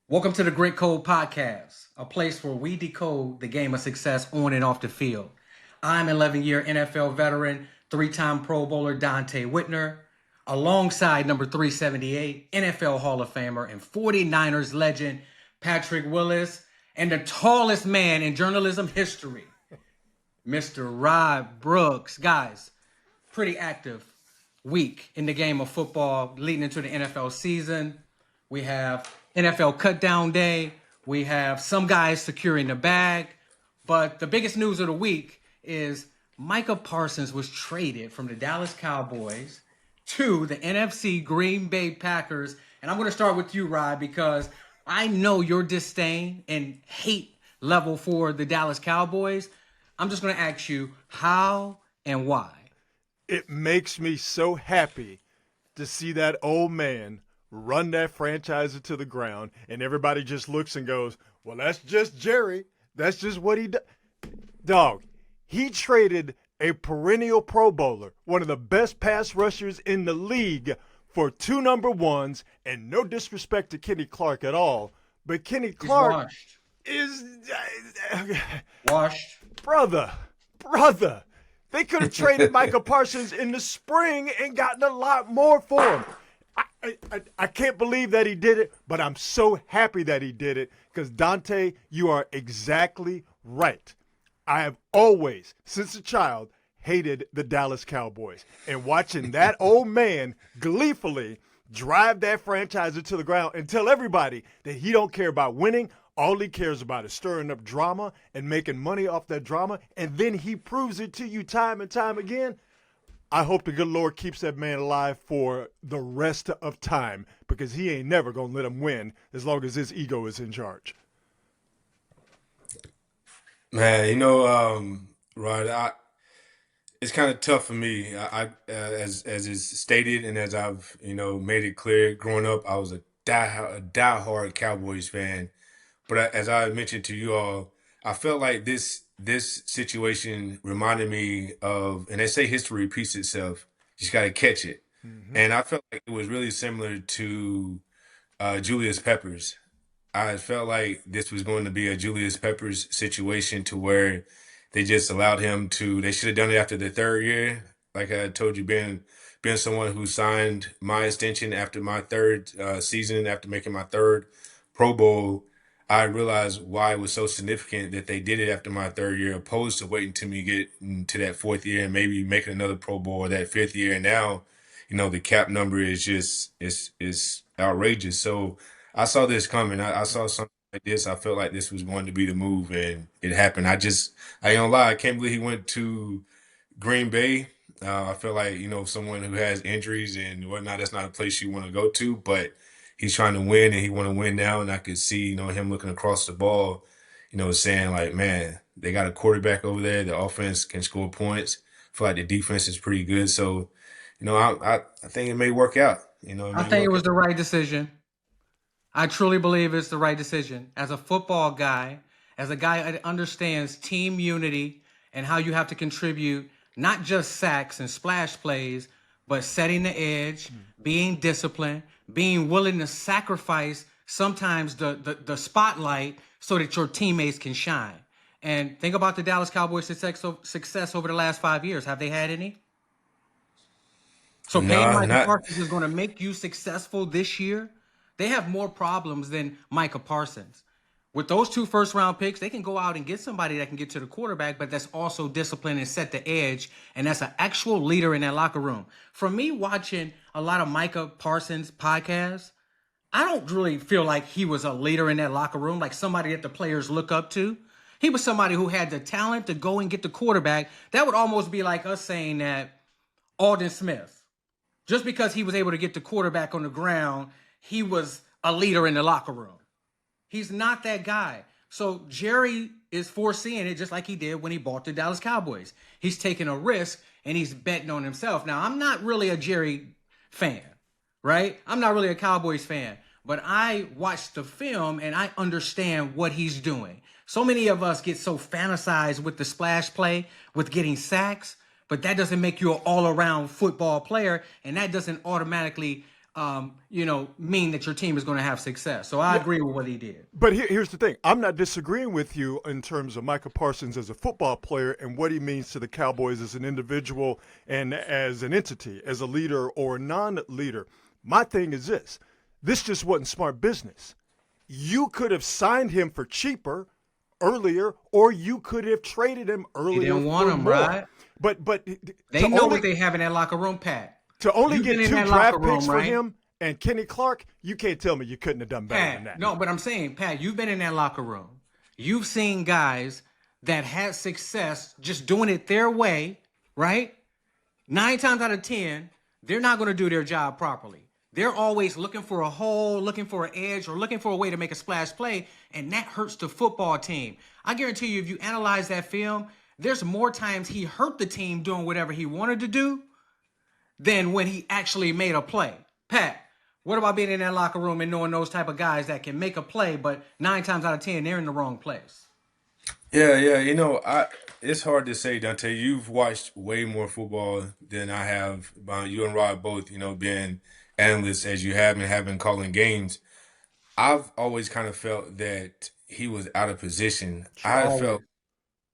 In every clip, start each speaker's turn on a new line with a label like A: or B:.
A: Welcome to the Grit Code Podcast, a place where we decode the game of success on and off the field. I'm 11-year NFL veteran, three-time Pro Bowler Donte Whitner, alongside number 378, NFL Hall of Famer and 49ers legend Patrick Willis, and the tallest man in journalism history, Mr. Rod Brooks. Guys, pretty active week in the game of football leading into the NFL season. We have NFL cutdown day. We have some guys securing the bag. But the biggest news of the week is Micah Parsons was traded from the Dallas Cowboys to the NFC Green Bay Packers. And I'm going to start with you, Rod, because I know your disdain and hate level for the Dallas Cowboys. I'm just going to ask you how and why.
B: It makes me so happy to see that old man run that franchise into the ground, and everybody just looks and goes, well, that's just Jerry. That's just what he does. Dog, he traded a perennial Pro Bowler, one of the best pass rushers in the league, for two number ones, and no disrespect to Kenny Clark at all, but Kenny Clark is
A: washed.
B: Brother. They could have traded Micah Parsons in the spring and gotten a lot more for him. I can't believe that he did it, but I'm so happy that he did it because, Donte, you are exactly right. I have always, since a child, hated the Dallas Cowboys. And watching that old man gleefully drive that franchise into the ground and tell everybody that he don't care about winning, all he cares about is stirring up drama and making money off that drama, and then he proves it to you time and time again. I hope the good Lord keeps that man alive for the rest of time because he ain't never going to let him win as long as his ego is in charge.
C: Man, Rod, it's kind of tough for me. As is stated and as I've made it clear, growing up, I was a diehard Cowboys fan. But as I mentioned to you all, I felt like this situation reminded me of, and they say history repeats itself. You just got to catch it. Mm-hmm. And I felt like it was really similar to Julius Peppers. I felt like this was going to be a Julius Peppers situation to where they just allowed him to, they should have done it after the third year. Like I told you, being someone who signed my extension after my third season, after making my third Pro Bowl, I realized why it was so significant that they did it after my third year, opposed to waiting till me get into that fourth year and maybe making another Pro Bowl or that fifth year. And now, the cap number is just is outrageous. So I saw this coming. I saw something like this. I felt like this was going to be the move, and it happened. I ain't gonna lie, I can't believe he went to Green Bay. I feel like, someone who has injuries and whatnot, that's not a place you want to go to, but he's trying to win and he want to win now. And I could see, him looking across the ball, saying like, man, they got a quarterback over there. The offense can score points. I feel like the defense is pretty good. So, I think it may work out.
A: I think it was the right decision. I truly believe it's the right decision. As a football guy, as a guy that understands team unity and how you have to contribute not just sacks and splash plays, but setting the edge, being disciplined, being willing to sacrifice sometimes the spotlight so that your teammates can shine. And think about the Dallas Cowboys' success over the last 5 years. Have they had any? So paying Micah Parsons is going to make you successful this year. They have more problems than Micah Parsons. With those 2 first-round picks, they can go out and get somebody that can get to the quarterback, but that's also disciplined and set the edge, and that's an actual leader in that locker room. For me, watching a lot of Micah Parsons podcasts, I don't really feel like he was a leader in that locker room, like somebody that the players look up to. He was somebody who had the talent to go and get the quarterback. That would almost be like us saying that Aldon Smith, just because he was able to get the quarterback on the ground, he was a leader in the locker room. He's not that guy. So Jerry is foreseeing it just like he did when he bought the Dallas Cowboys. He's taking a risk and he's betting on himself. Now, I'm not really a Jerry fan, right? I'm not really a Cowboys fan, but I watched the film and I understand what he's doing. So many of us get so fantasized with the splash play, with getting sacks, but that doesn't make you an all-around football player, and that doesn't automatically mean that your team is going to have success. So I agree with what he did.
B: But here's the thing. I'm not disagreeing with you in terms of Micah Parsons as a football player and what he means to the Cowboys as an individual and as an entity, as a leader or a non-leader. My thing is this. This just wasn't smart business. You could have signed him for cheaper earlier, or you could have traded him earlier.
A: He didn't want
B: for
A: him,
B: more.
A: right?
B: But
A: They know what they have in that locker room, Pat.
B: to only
A: You've
B: get
A: been in
B: 2
A: that
B: draft
A: locker room,
B: picks for
A: right?
B: him and Kenny Clark, you can't tell me you couldn't have done better than
A: Pat,
B: that.
A: no, but I'm saying, Pat, you've been in that locker room. You've seen guys that had success just doing it their way, right? 9 times out of 10, they're not going to do their job properly. They're always looking for a hole, looking for an edge, or looking for a way to make a splash play, and that hurts the football team. I guarantee you, if you analyze that film, there's more times he hurt the team doing whatever he wanted to do than when he actually made a play. Pat, what about being in that locker room and knowing those type of guys that can make a play, but 9 times out of 10, they're in the wrong place?
C: Yeah. It's hard to say, Dante. You've watched way more football than I have. You and Rod both, being analysts as you have and having calling games. I've always kind of felt that he was out of position.
B: Always.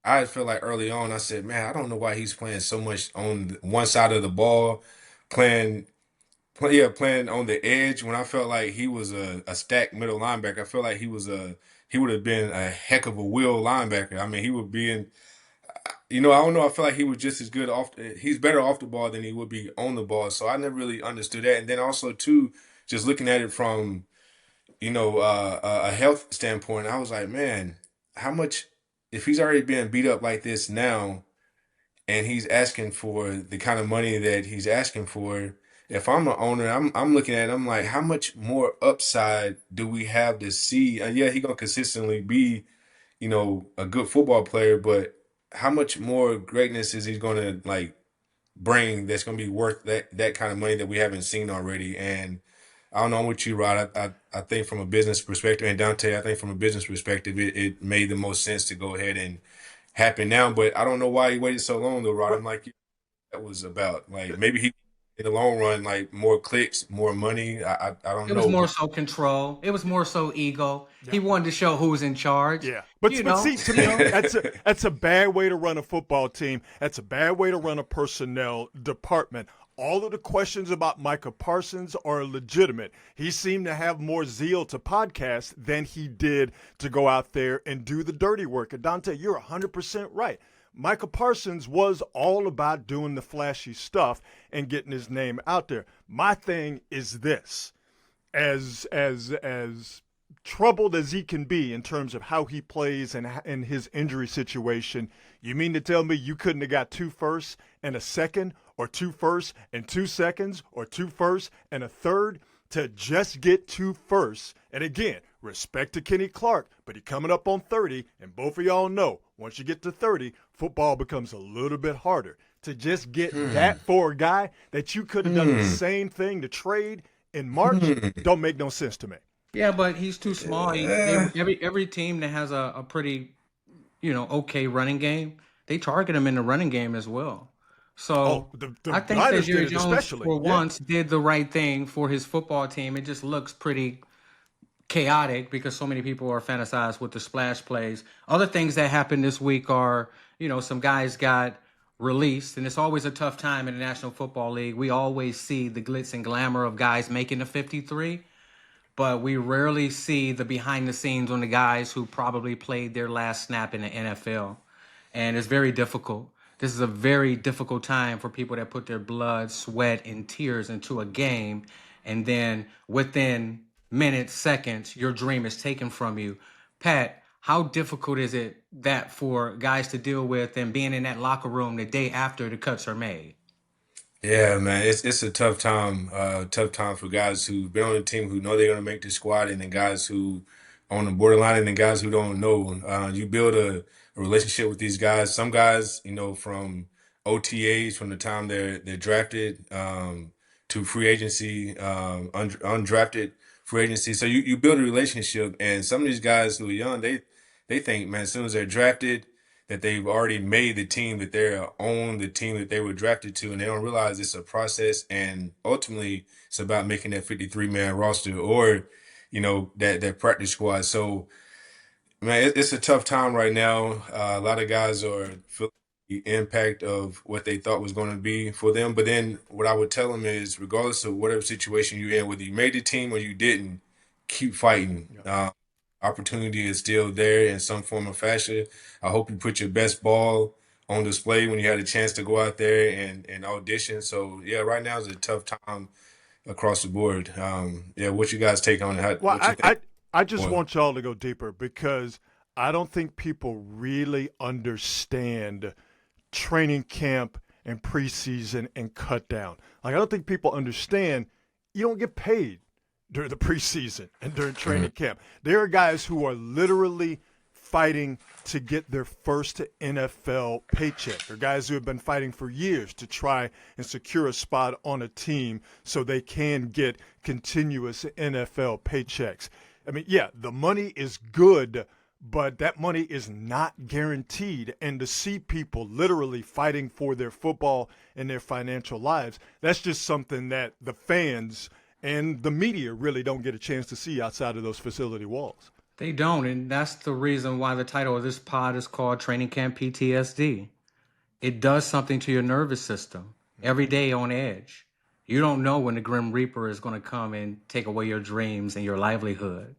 C: I felt like early on, I said, man, I don't know why he's playing so much on one side of the ball, playing playing on the edge when I felt like he was a stacked middle linebacker. I felt like he would have been a heck of a will linebacker. I mean, he would be in, I don't know. I feel like he was just as good he's better off the ball than he would be on the ball. So I never really understood that. And then also too, just looking at it from, a health standpoint, I was like, man, how much, if he's already being beat up like this now, and he's asking for the kind of money that he's asking for. If I'm an owner, I'm looking at it, I'm like, how much more upside do we have to see? And yeah, he gonna consistently be, a good football player, but how much more greatness is he gonna like bring that's gonna be worth that kind of money that we haven't seen already? And I don't know what you, Rod. I think from a business perspective, and Dante, I think from a business perspective, it made the most sense to go ahead and happen now. But I don't know why he waited so long, though, Rod. I'm like, that was about like maybe he in the long run like more clicks, more money. I don't
A: It was
C: know.
A: more
C: But
A: so control. It was more so ego.
B: Yeah.
A: He wanted to show who was in charge.
B: Yeah, but see, to me,
A: you know.
B: that's a bad way to run a football team. That's a bad way to run a personnel department. All of the questions about Micah Parsons are legitimate. He seemed to have more zeal to podcast than he did to go out there and do the dirty work. And Dante, you're 100% right. Micah Parsons was all about doing the flashy stuff and getting his name out there. My thing is this: as troubled as he can be in terms of how he plays and in his injury situation, you mean to tell me you couldn't have got 2 firsts and a second, or 2 firsts and 2 seconds, or 2 firsts and a third to just get 2 firsts? And again, respect to Kenny Clark, but he's coming up on 30, and both of y'all know once you get to 30, football becomes a little bit harder. To just get that for a guy that you could have done the same thing to trade in March don't make no sense to me.
A: Yeah, but he's too small. Every team that has a pretty, okay running game, they target him in the running game as well. So
B: the
A: I think that
B: Niners
A: Jerry
B: did it
A: Jones,
B: especially.
A: for
B: Yeah.
A: once, did the right thing for his football team. It just looks pretty chaotic because so many people are fantasized with the splash plays. Other things that happened this week are, some guys got released, and it's always a tough time in the National Football League. We always see the glitz and glamour of guys making the 53, but we rarely see the behind the scenes on the guys who probably played their last snap in the NFL. And it's very difficult. This is a very difficult time for people that put their blood, sweat, and tears into a game, and then within minutes, seconds, your dream is taken from you. Pat, how difficult is it that for guys to deal with and being in that locker room the day after the cuts are made?
C: Yeah, man, it's a tough time for guys who've been on the team who know they're gonna make the squad, and then guys who on the borderline, and then guys who don't know. You build a relationship with these guys. Some guys, from OTAs from the time they're drafted to free agency, undrafted free agency. So you build a relationship, and some of these guys who are young, they think, man, as soon as they're drafted, that they've already made the team that they're on the team that they were drafted to, and they don't realize it's a process, and ultimately it's about making that 53-man roster or, that practice squad. So, man, it's a tough time right now. A lot of guys are feeling the impact of what they thought was going to be for them. But then what I would tell them is, regardless of whatever situation you're in, whether you made the team or you didn't, keep fighting. Opportunity is still there in some form or fashion. I hope you put your best ball on display when you had a chance to go out there and audition. So, yeah, right now is a tough time across the board. Yeah, what you guys take on it?
B: Well,
C: What you think?
B: I just
C: Well,
B: want y'all to go deeper because I don't think people really understand training camp and preseason and cut down. Like, I don't think people understand you don't get paid during the preseason and during training camp. There are guys who are literally fighting to get their first NFL paycheck. There are guys who have been fighting for years to try and secure a spot on a team so they can get continuous NFL paychecks. I mean, yeah, the money is good, but that money is not guaranteed. And to see people literally fighting for their football and their financial lives, that's just something that the fans and the media really don't get a chance to see outside of those facility walls.
A: They don't, and that's the reason why the title of this pod is called Training Camp PTSD. It does something to your nervous system every day on edge. You don't know when the Grim Reaper is going to come and take away your dreams and your livelihood.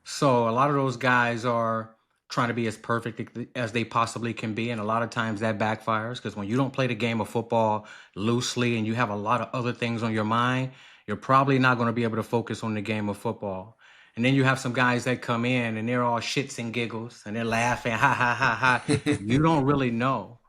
A: So a lot of those guys are trying to be as perfect as they possibly can be, and a lot of times that backfires because when you don't play the game of football loosely and you have a lot of other things on your mind, you're probably not going to be able to focus on the game of football. And then you have some guys that come in and they're all shits and giggles and they're laughing, ha ha ha ha. You don't really know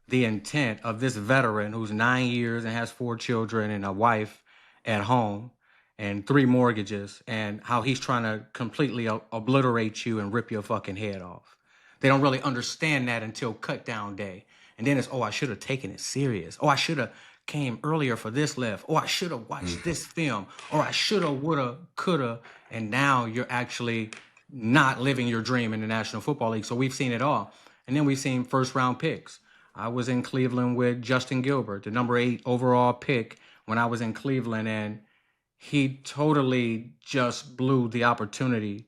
A: the intent of this veteran who's 9 years and has 4 children and a wife at home and 3 mortgages, and how he's trying to completely obliterate you and rip your fucking head off. They don't really understand that until cut down day. And then it's, oh, I should have taken it serious. Oh, I should have came earlier for this lift. Oh, I should have watched this film. Or I should have, would have, could have. And now you're actually not living your dream in the National Football League. So we've seen it all. And then we've seen first round picks. I was in Cleveland with Justin Gilbert, the number 8 overall pick when I was in Cleveland, and he totally just blew the opportunity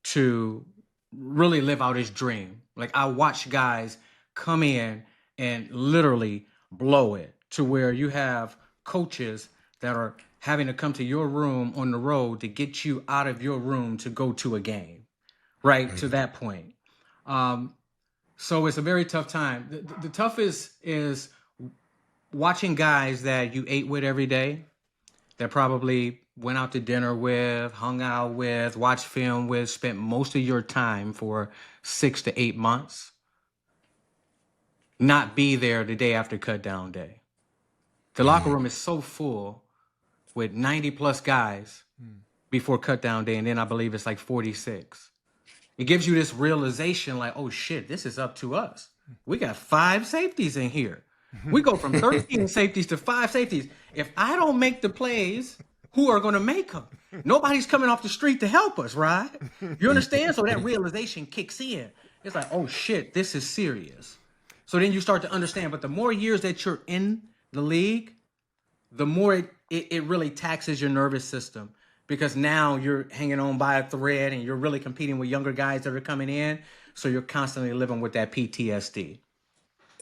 A: to really live out his dream. Like, I watched guys come in and literally blow it to where you have coaches that are having to come to your room on the road to get you out of your room to go to a game, right? To that point. So it's a very tough time. The toughest is watching guys that you ate with every day, that probably went out to dinner with, hung out with, watched film with, spent most of your time for 6 to 8 months, not be there the day after cut down day. The locker room is so full with 90 plus guys before cut down day, and then I believe it's like 46. It gives you this realization like, oh shit, this is up to us. We got 5 safeties in here. We go from 13 safeties to 5 safeties. If I don't make the plays, who are going to make them? Nobody's coming off the street to help us, right? You understand? So that realization kicks in. It's like, oh shit, this is serious. So then you start to understand. But the more years that you're in the league, the more it really taxes your nervous system, because now you're hanging on by a thread and you're really competing with younger guys that are coming in. So you're constantly living with that PTSD.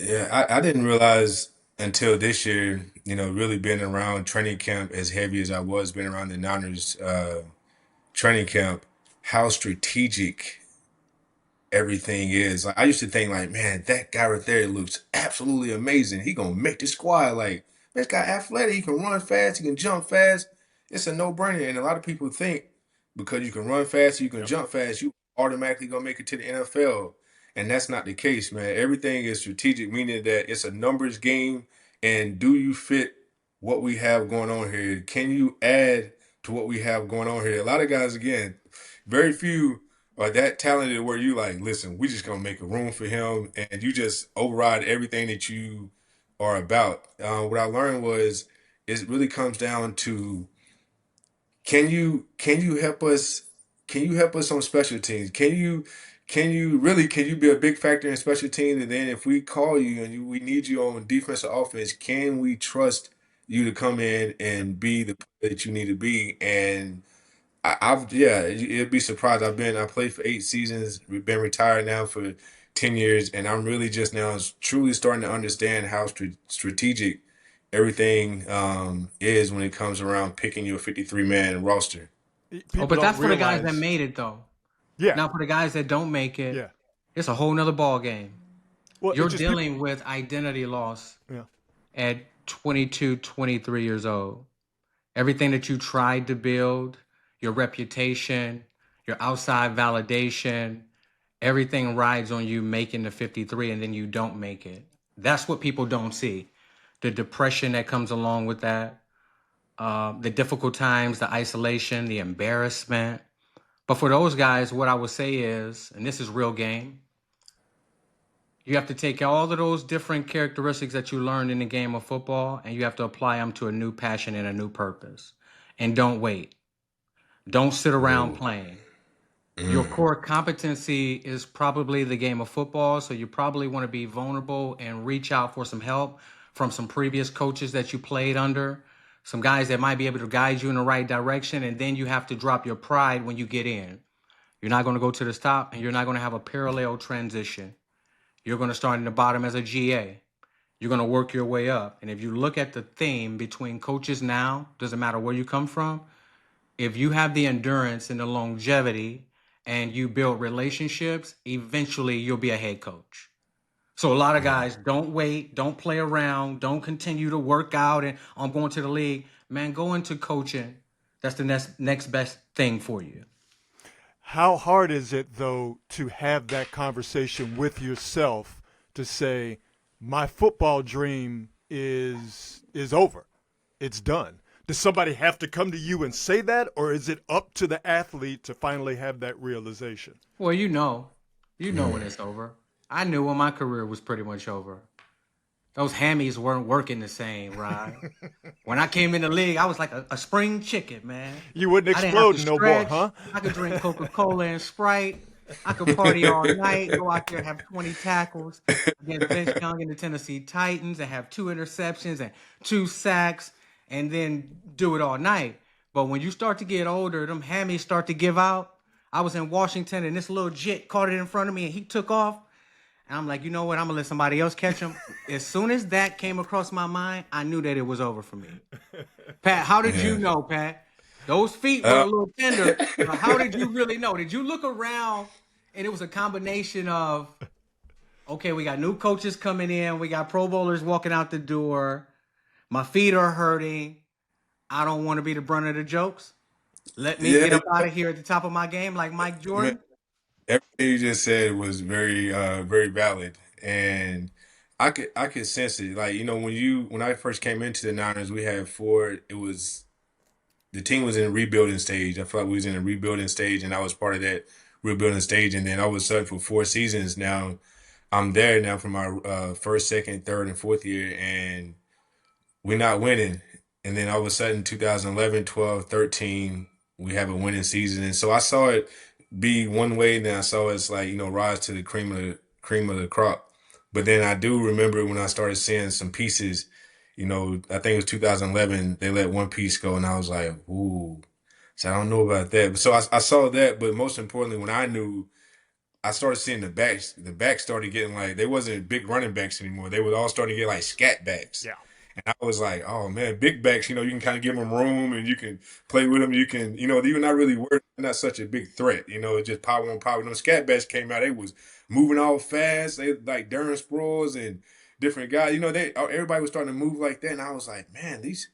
C: Yeah, I didn't realize until this year, really being around training camp as heavy as I was, being around the Niners training camp, how strategic everything is. Like, I used to think like, man, that guy right there looks absolutely amazing. He gonna make the squad. Like, this guy athletic, he can run fast, he can jump fast. It's a no-brainer. And a lot of people think because you can run fast, you can jump fast, you automatically gonna make it to the NFL. And that's not the case, man. Everything is strategic, meaning that it's a numbers game. And do you fit what we have going on here? Can you add to what we have going on here? A lot of guys, again, very few are that talented where you like, listen, we just gonna make a room for him, and you just override everything that you are about. What I learned was it really comes down to can you help us on special teams? Can you can you be a big factor in special teams? And then if we call you and we need you on defense or offense, can we trust you to come in and be the player that you need to be? And yeah, you'd be surprised. I played for 8 seasons. We've been retired now for 10 years, and I'm really just now truly starting to understand how strategic everything is when it comes around picking your 53 man roster.
A: Oh,
B: People
A: but
B: don't
A: that's for the guys that
B: realize.
A: made it though.
B: Yeah,
A: Now for the guys that don't make it,
B: yeah.
A: it's a whole nother ball game.
B: Well,
A: You're
B: it's just people.
A: dealing with identity loss
B: Yeah.
A: at 22, 23 years old. Everything that you tried to build, your reputation, your outside validation, everything rides on you making the 53 and then you don't make it. That's what people don't see. The depression that comes along with that, the difficult times, the isolation, the embarrassment. But for those guys, what I would say is, and this is real game, you have to take all of those different characteristics that you learned in the game of football and you have to apply them to a new passion and a new purpose. And don't wait. Don't sit around
C: Whoa.
A: playing. Your
C: Mm.
A: core competency is probably the game of football, so you probably want to be vulnerable and reach out for some help from some previous coaches that you played under, some guys that might be able to guide you in the right direction, and then you have to drop your pride when you get in. You're not going to go to the top, and you're not going to have a parallel transition. You're going to start in the bottom as a GA. You're going to work your way up. And if you look at the theme between coaches now, doesn't matter where you come from, if you have the endurance and the longevity and you build relationships, eventually you'll be a head coach. So a lot of guys don't wait, don't play around, don't continue to work out and I'm going to the league. Man, go into coaching. That's the next best thing for you.
B: How hard is it though to have that conversation with yourself to say, my football dream is over. It's done. Does somebody have to come to you and say that, or is it up to the athlete to finally have that realization?
A: Well, you know when it's over. I knew when my career was pretty much over. Those hammies weren't working the same, Rod. When I came in the league, I was like a spring chicken, man.
B: You wouldn't
A: I didn't have to
B: explode no more,
A: stretch.
B: huh?
A: I could drink Coca-Cola and Sprite. I could party all night, go out there, have 20 tackles against Vince Young and the Tennessee Titans and have 2 interceptions and 2 sacks and then do it all night. But when you start to get older, them hammies start to give out. I was in Washington and this little jit caught it in front of me and he took off. And I'm like, you know what? I'm gonna let somebody else catch him. As soon as that came across my mind, I knew that it was over for me. Pat, how did you
C: Yeah.
A: know, Pat? Those feet were a little tender. But how did you really know? Did you look around and it was a combination of, okay, we got new coaches coming in, we got Pro Bowlers walking out the door, my feet are hurting, I don't want to be the brunt of the jokes. Let me get
C: Yeah,
A: up out of here at the top of my game like Mike
C: man,
A: Jordan.
C: everything you just said was very valid, and I could sense it. Like when I first came into the Niners, we had four. It was the team was in a rebuilding stage. I felt like we was in a rebuilding stage, and I was part of that rebuilding stage. And then all of a sudden, for 4 seasons now, I'm there now for my first, second, third, and fourth year, and we're not winning. And then all of a sudden, 2011, 12, 13, we have a winning season. And so I saw it be one way, and then I saw it's like, rise to the cream of the crop. But then I do remember when I started seeing some pieces, I think it was 2011, they let one piece go, and I was like, ooh. So I don't know about that. So I saw that, but most importantly, when I started seeing the backs started getting like, they wasn't big running backs anymore. They would all start to get like scat backs.
B: Yeah.
C: And I was like, oh man, big backs, you can kind of give them room and you can play with them. You can, you're not really worried, they're not such a big threat. It's just power on power. When those scat backs came out, they was moving all fast. They like Darren Sproles and different guys. Everybody was starting to move like that. And I was like, man, these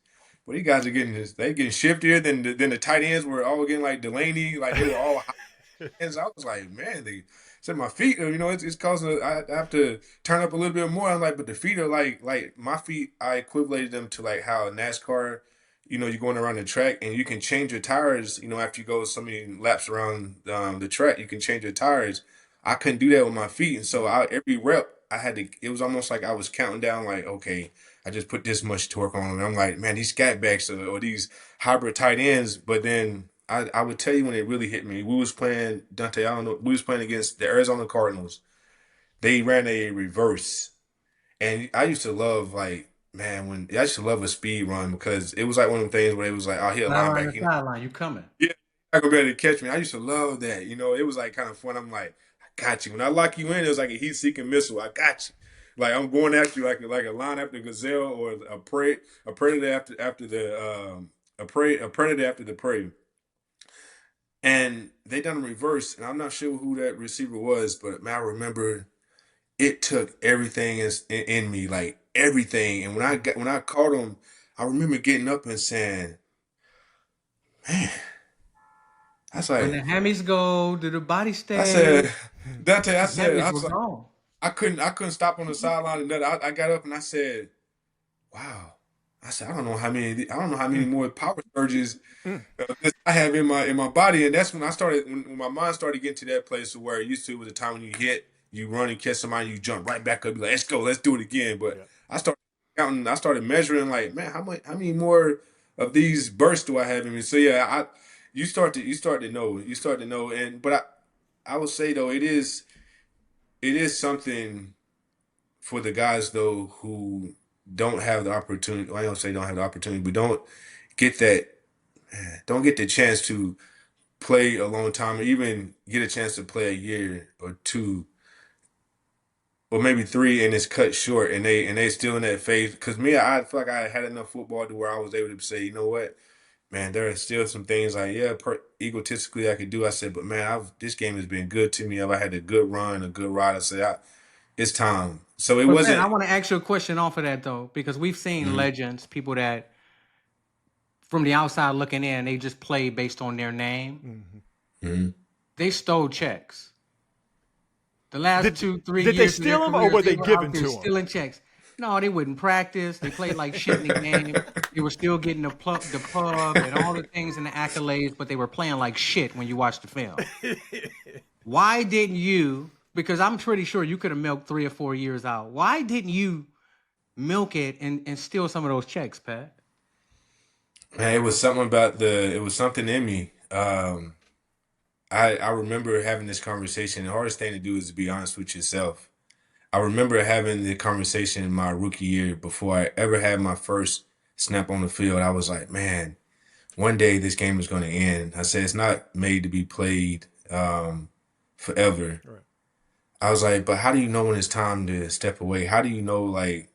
C: guys are they getting shiftier than the tight ends were all getting like Delaney, like they were all high ends. I was like, man, they said my feet, it's causing. I have to turn up a little bit more. I'm like, but the feet are like my feet. I equated them to like how NASCAR, you're going around the track and you can change your tires. After you go so many laps around the track, you can change your tires. I couldn't do that with my feet, and so every rep I had to. It was almost like I was counting down, like, okay, I just put this much torque on, and I'm like, man, these scatbacks or these hybrid tight ends. But then I would tell you when it really hit me. We was playing Donte. I don't know. We was playing against the Arizona Cardinals. They ran a reverse, and I used to love like man when I used to love a speed run because it was like one of them things where it was like, oh, he a
A: Right around the
C: linebacker.
A: sideline, you coming.
C: Yeah, not gonna be able to catch me. I used to love that. It was like kind of fun. I'm like, I got you. When I lock you in, it was like a heat-seeking missile. I got you. Like I'm going after you like a lion after a gazelle or a predator after the a predator after the prey. And they done a reverse, and I'm not sure who that receiver was, but man, I remember it took everything in me, like everything. And when I caught him, I remember getting up and saying, man, I was
A: When
C: like,
A: the hammies go, do the body
C: I
A: stay?
C: said, Dante,
A: The hammies
C: I
A: were
C: was like,
A: gone.
C: I couldn't stop on the sideline and nothing. I got up and I said, wow. I said, I don't know how many more power surges this I have in my body. And that's when when my mind started getting to that place where it used to was a time when you hit, you run and catch somebody, you jump right back up, be like, let's go, let's do it again. But
B: Yeah.
C: I started counting, I started measuring like, man, how many more of these bursts do I have in me? So yeah, you start to know, and but I would say though it is something for the guys though who don't have the opportunity. Well, I don't say don't have the opportunity, but get that don't get the chance to play a long time, or even get a chance to play a year or two, or maybe three, and it's cut short, and they still in that phase. Because me, I feel like I had enough football to where I was able to say, you know what, man, there are still some things like egotistically I could do. I said, but man, this game has been good to me. I've had a good run, a good ride. I said, it's time. So it
A: But Ben, I
C: wasn't.
A: want to ask you a question off of that though, because we've seen
C: Mhm,
A: legends, people that from the outside looking in, they just play based on their name.
B: Mm-hmm.
C: mhm.
A: They stole checks. The last
B: Did
A: 2, 3
B: did they
A: years of their
B: steal them or
A: careers,
B: were
A: they
B: they
A: were out
B: given
A: there
B: to him?
A: stealing checks. No, they wouldn't practice. They played like shit in the game. They were still getting the pub and all the things and the accolades, but they were playing like shit when you watch the film. Why didn't you? Because I'm pretty sure you could have milked 3 or 4 years out. Why didn't you milk it and steal some of those checks, Pat?
C: Man, it was something about it was something in me. I remember having this conversation. The hardest thing to do is to be honest with yourself. I remember having the conversation in my rookie year before I ever had my first snap on the field. I was like, man, one day this game is going to end. I said, it's not made to be played forever.
B: Right.
C: I was like, but how do you know when it's time to step away? How do you know, like,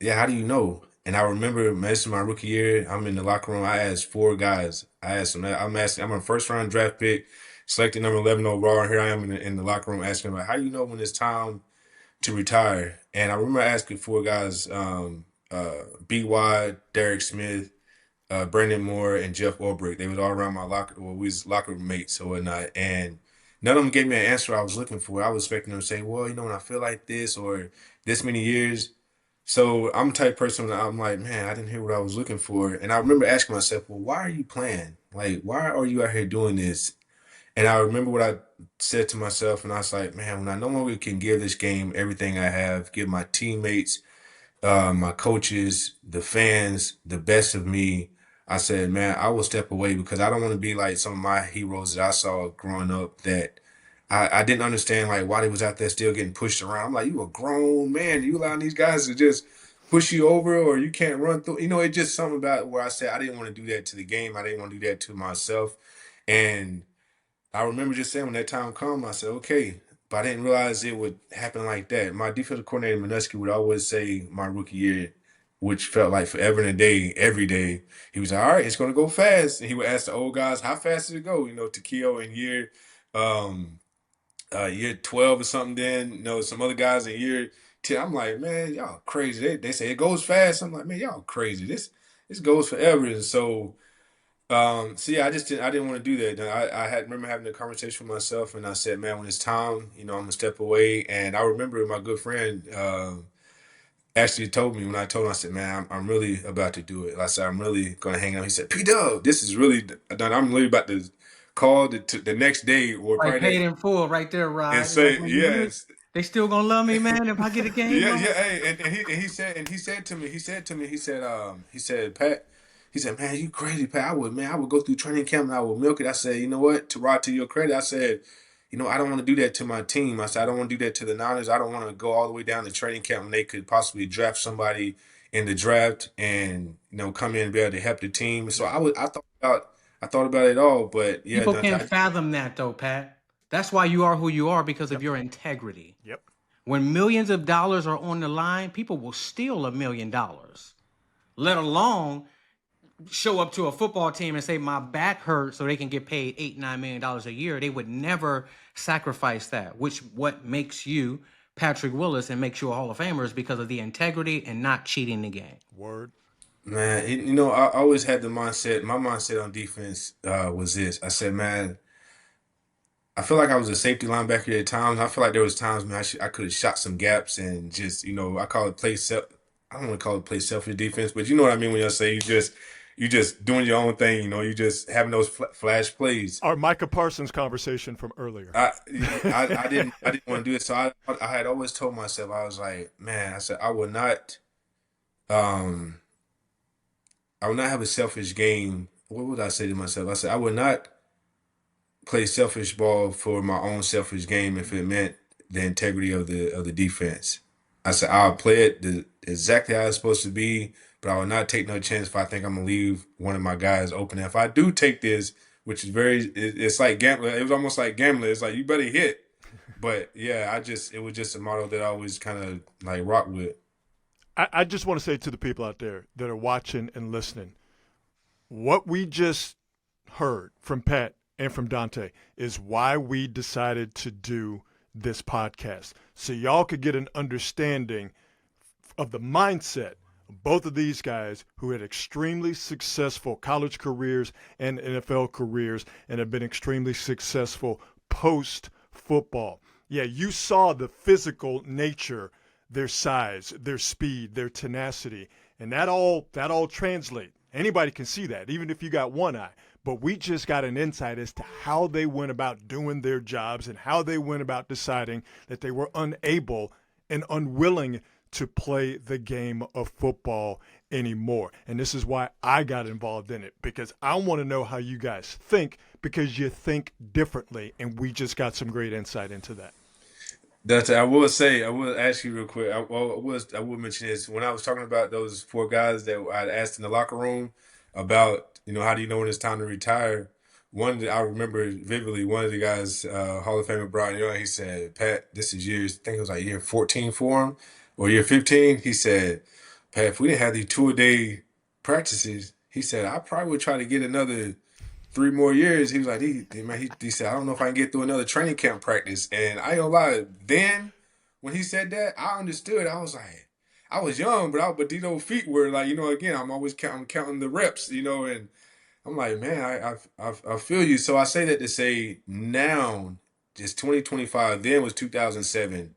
C: yeah, how do you know? And I remember, man, this is my rookie year. I'm in the locker room. I asked four guys. I asked them, I'm a first round draft pick, selected number 11 overall. And here I am in the locker room asking them, like, how do you know when it's time to retire? And I remember asking four guys, B.Y., Derek Smith, Brandon Moore, and Jeff Ulbrich. They was all around my locker. Well, we was locker mates or whatnot, and none of them gave me an answer I was looking for. I was expecting them to say, "Well, when I feel like this or this many years." So I'm the type of person that I'm like, man, I didn't hear what I was looking for, and I remember asking myself, "Well, why are you playing? Like, why are you out here doing this?" And I remember what I said to myself, and I was like, man, when I no longer can give this game everything I have, give my teammates, my coaches, the fans, the best of me. I said, man, I will step away because I don't want to be like some of my heroes that I saw growing up that I didn't understand like why they was out there still getting pushed around. I'm like, you a grown man. You allowing these guys to just push you over or you can't run through. It's just something about where I said I didn't want to do that to the game. I didn't want to do that to myself. And I remember just saying when that time come, I said, okay. But I didn't realize it would happen like that. My defensive coordinator, Minuski, would always say my rookie year, which felt like forever and a day, every day. He was like, all right, it's going to go fast. And he would ask the old guys, how fast did it go? Takeo in um, year 12 or something then. Some other guys in year 10. I'm like, man, y'all crazy. They say it goes fast. I'm like, man, y'all crazy. This goes forever. And so yeah, I didn't want to do that. I had remember having a conversation with myself, and I said, "Man, when it's time, I'm gonna step away." And I remember my good friend actually told me when I told him, I said, "Man, I'm really about to do it." I said, "I'm really gonna hang out." He said, "P-Dub, this is really done. I'm really about to call the next day or
A: Like
C: probably
A: paid
C: that
A: in full right there,
C: and
A: Rod. Like,
C: say,
A: man, you really,
C: yes,
A: they still gonna love me, man, if I get a game
C: yeah,
A: on.
C: yeah." Hey, and he said to me, he said, Pat. He said, man, you crazy, Pat. I would go through training camp and I would milk it. I said, you know what? To your credit, I said, I don't want to do that to my team. I said, I don't want to do that to the Niners. I don't want to go all the way down to training camp when they could possibly draft somebody in the draft and, come in and be able to help the team. So I thought about it all, but yeah,
A: People
C: Dante,
A: can't fathom that though, Pat. That's why you are who you are, because of
B: Yep.
A: your integrity.
B: Yep.
A: When millions of dollars are on the line, people will steal $1 million, let alone show up to a football team and say my back hurts so they can get paid $8-9 million a year. They would never sacrifice that, which what makes you Patrick Willis and makes you a Hall of Famer is because of the integrity and not cheating the game.
B: Word.
C: man, I always had the mindset. My mindset on defense was this. I said, man, I feel like I was a safety linebacker at times. I feel like there was times, man, I could have shot some gaps and just, I call it I don't want to call it play selfish defense, but you know what I mean when I say you just doing your own thing. You just having those flash plays.
B: Our Micah Parsons conversation from earlier.
C: I didn't want to do it. So I had always told myself, I was like, man, I said um I would not have a selfish game. What would I say to myself? I said I would not play selfish ball for my own selfish game if it meant the integrity of the defense. I said I'll play it exactly how it's supposed to be, but I will not take no chance if I think I'm gonna leave one of my guys open. If I do take this, which is it's like gambling. It was almost like gambling. It's like you better hit. But yeah, it was just a model that I always kind of like rock with.
B: I just want to say to the people out there that are watching and listening, what we just heard from Pat and from Donte is why we decided to do this podcast. So y'all could get an understanding of the mindset of both of these guys who had extremely successful college careers and NFL careers and have been extremely successful post-football. Yeah, you saw the physical nature, their size, their speed, their tenacity, and that all translate. Anybody can see that, even if you got one eye. But we just got an insight as to how they went about doing their jobs and how they went about deciding that they were unable and unwilling to play the game of football anymore. And this is why I got involved in it, because I want to know how you guys think, because you think differently, and we just got some great insight into that.
C: I will ask you real quick. I will mention this when I was talking about those four guys that I asked in the locker room about, how do you know when it's time to retire? One that I remember vividly, one of the guys, Hall of Famer Brian Young, he said, Pat, this is I think it was like year 14 for him or year 15. He said, Pat, if we didn't have these 2-a-day practices, he said, I probably would try to get another 3 more years. He was like, he said, I don't know if I can get through another training camp practice. And I ain't gonna lie, then when he said that, I understood. I was like, I was young, but these old feet were like, again, I'm always counting the reps, and I'm like, man, I feel you. So I say that to say now, just 2025. Then was 2007.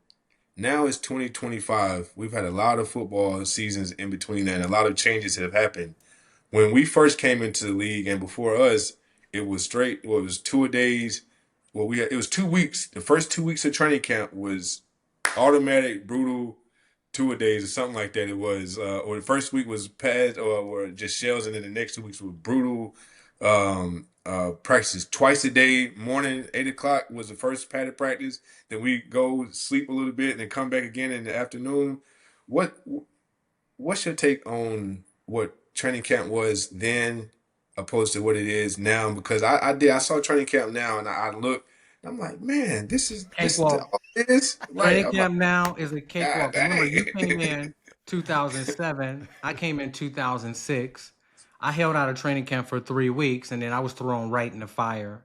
C: Now it's 2025. We've had a lot of football seasons in between that, and a lot of changes have happened. When we first came into the league, and before us, it was straight. Well, it was 2-a-days. Well, it was 2 weeks. The first 2 weeks of training camp was automatic, brutal 2-a-days or something like that. It was, or the first week was pads or just shells, and then the next 2 weeks were brutal practices twice a day. Morning 8 o'clock was the first padded practice. Then we go sleep a little bit and then come back again in the afternoon. What's your take on what training camp was then opposed to what it is now? Because I saw training camp now and I look and I'm like, man, this is
A: Cakewalk.
C: all it is. Right.
A: Training camp now is a
C: God
A: cakewalk. Remember, you came
C: dang.
A: in 2007. I came in 2006. I held out of training camp for 3 weeks, and then I was thrown right in the fire.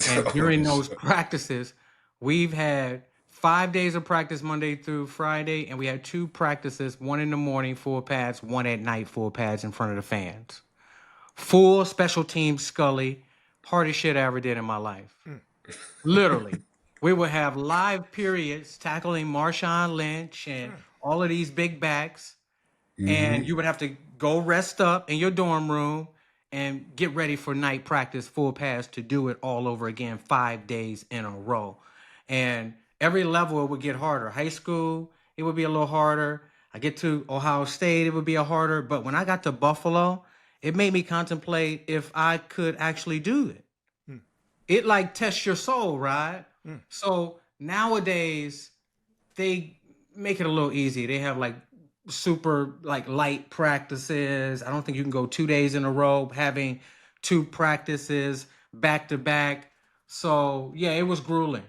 A: And during those practices, we've had 5 days of practice Monday through Friday, and we had 2 practices, one in the morning, full pads, one at night, full pads in front of the fans. Full special team Scully, hardest shit I ever did in my life. Literally. We would have live periods tackling Marshawn Lynch and all of these big backs. And you would have to go rest up in your dorm room and get ready for night practice, full pads, to do it all over again 5 days in a row. And every level it would get harder. High school, it would be a little harder. I get to Ohio State, it would be a harder. But when I got to Buffalo, it made me contemplate if I could actually do it. It like tests your soul, right? So nowadays they make it a little easy. They have like super like light practices. I don't think you can go 2 days in a row having two practices back to back. So yeah, it was grueling.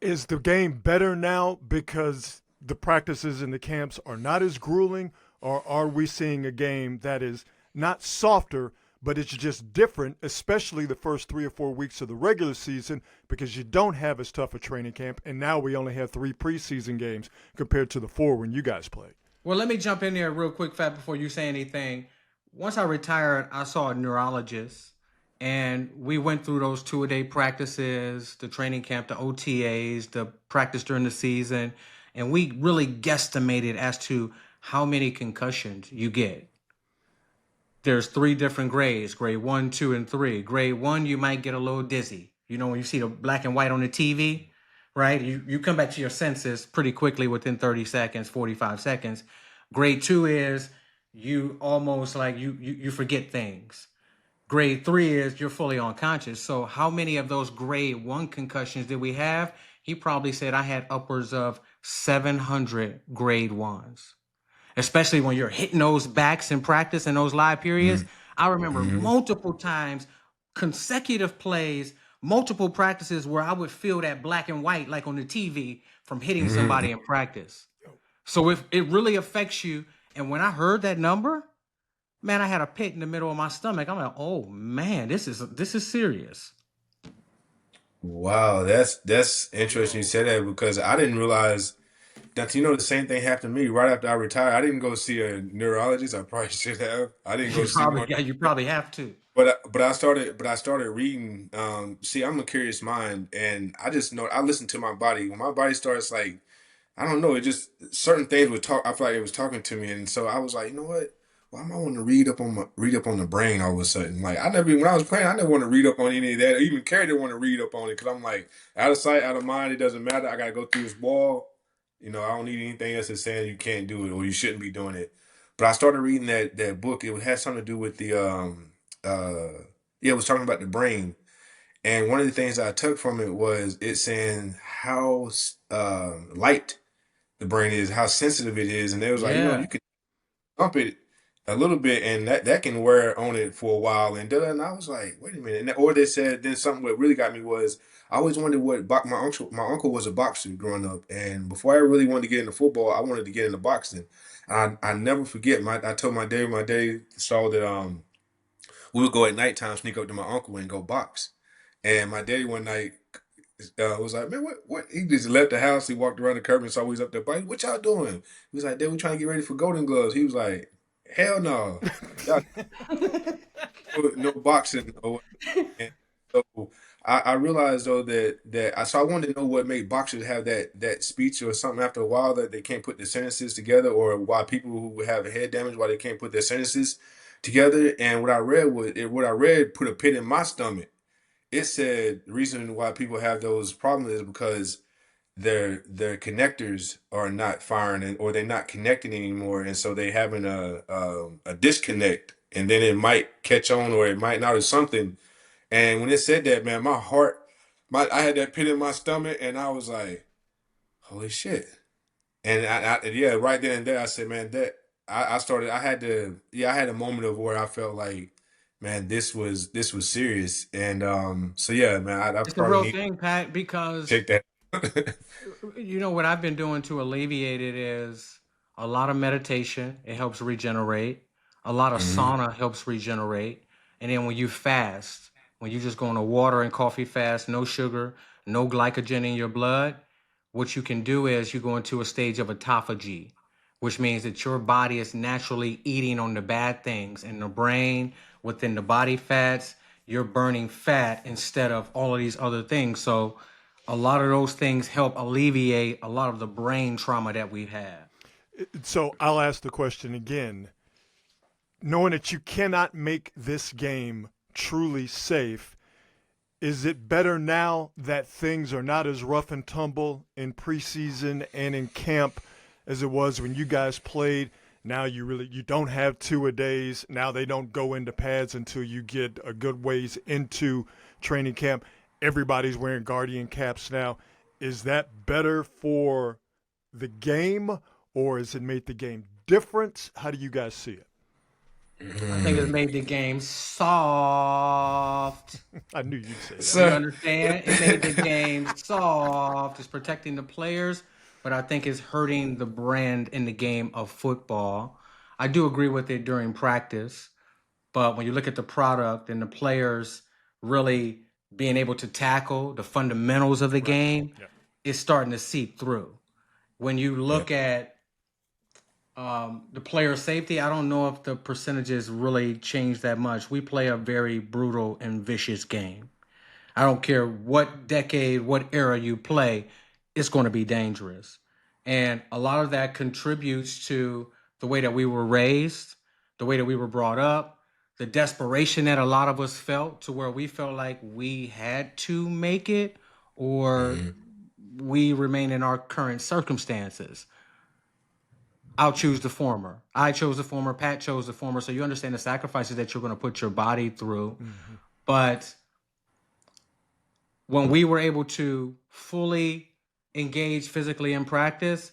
B: Is the game better now because the practices and the camps are not as grueling, or are we seeing a game that is not softer, but it's just different, especially the first 3 or 4 weeks of the regular season because you don't have as tough a training camp, and now we only have 3 preseason games compared to the 4 when you guys played?
A: Well, let me jump in there real quick, Fat, before you say anything. Once I retired, I saw a neurologist, and we went through those 2-a-day practices, the training camp, the OTAs, the practice during the season, and we really guesstimated as to how many concussions you get. There's 3 different grades: grade 1, 2, and 3. Grade 1, you might get a little dizzy. You know, when you see the black and white on the TV, right? You come back to your senses pretty quickly within 30 seconds, 45 seconds. Grade 2 is you almost like you forget things. Grade 3 is you're fully unconscious. So how many of those grade 1 concussions did we have? He probably said I had upwards of 700 grade 1s, especially when you're hitting those backs in practice in those live periods. I remember multiple times, consecutive plays, multiple practices where I would feel that black and white like on the TV from hitting somebody in practice. So if it really affects you, and when I heard that number, man, I had a pit in the middle of my stomach. I'm like, oh man, this is serious.
C: Wow, that's interesting you said that because I didn't realize that the same thing happened to me right after I retired. I didn't go see a neurologist. I probably should have. I didn't go
A: You
C: see
A: probably
C: one.
A: yeah, you probably have to.
C: But I started reading. See, I'm a curious mind, and I just know I listen to my body. When my body starts like I don't know, it just certain things would talk. I feel like it was talking to me, and so I was like, you know what? Why am I want to read up on the brain all of a sudden? Like I never, when I was playing, I never want to read up on any of that. Even Carrie didn't want to read up on it because I'm like, out of sight, out of mind. It doesn't matter. I gotta go through this wall. I don't need anything else that's saying you can't do it or you shouldn't be doing it. But I started reading that book. It had something to do with the yeah, it was talking about the brain. And one of the things I took from it was it saying how light the brain is, how sensitive it is, and they was like,
A: Yeah.
C: you can bump it a little bit, and that can wear on it for a while. And I was like, wait a minute. Or they said then something what really got me was I always wondered what my uncle was a boxer growing up, and before I really wanted to get into football, I wanted to get into boxing. I never forget I told my day saw that we would go at nighttime, sneak up to my uncle and go box. And my daddy one night was like, man, what? He just left the house. He walked around the curb and saw we was up there. Biking. What y'all doing? He was like, Dad, we trying to get ready for Golden Gloves. He was like, hell no, y'all no boxing. And so I realized though so I wanted to know what made boxers have that speech or something after a while that they can't put the sentences together, or why people who have head damage why they can't put their sentences together. And what I read put a pit in my stomach. It said the reason why people have those problems is because their connectors are not firing or they're not connecting anymore, and so they having a disconnect, and then it might catch on or it might not or something. And when it said that, man, my heart, I had that pit in my stomach, and I was like, holy shit. And yeah, right then and there, I said, man, that I started. I had a moment of where I felt like, man, this was serious, and so yeah, man, I
A: It's a
C: probably
A: real
C: need
A: thing, Pat,
C: to
A: because
C: take that.
A: what I've been doing to alleviate it is a lot of meditation. It helps regenerate. A lot of
C: hmm
A: sauna helps regenerate. And then when you fast, when you just go on a water and coffee fast, no sugar, no glycogen in your blood, what you can do is you go into a stage of autophagy, which means that your body is naturally eating on the bad things in the brain, within the body fats. You're burning fat instead of all of these other things. So a lot of those things help alleviate a lot of the brain trauma that we've had.
B: So I'll ask the question again. Knowing that you cannot make this game truly safe, is it better now that things are not as rough and tumble in preseason and in camp as it was when you guys played? Now you don't have two-a-days. Now they don't go into pads until you get a good ways into training camp. Everybody's wearing Guardian caps now. Is that better for the game, or has it made the game different? How do you guys see it?
A: I think it made the game soft.
B: I knew you'd say that.
A: You
C: So,
A: understand? It made the game soft. It's protecting the players, but I think it's hurting the brand in the game of football. I do agree with it during practice, but when you look at the product and the players really being able to tackle the fundamentals of the game,
B: Yeah.
A: it's starting to seep through. When you look at the player safety, I don't know if the percentages really change that much. We play a very brutal and vicious game. I don't care what decade, what era you play, it's going to be dangerous. And a lot of that contributes to the way that we were raised, the way that we were brought up, the desperation that a lot of us felt to where we felt like we had to make it or we remain in our current circumstances. I'll choose the former. I chose the former. Pat chose the former. So you understand the sacrifices that you're going to put your body through. But when we were able to fully engage physically in practice,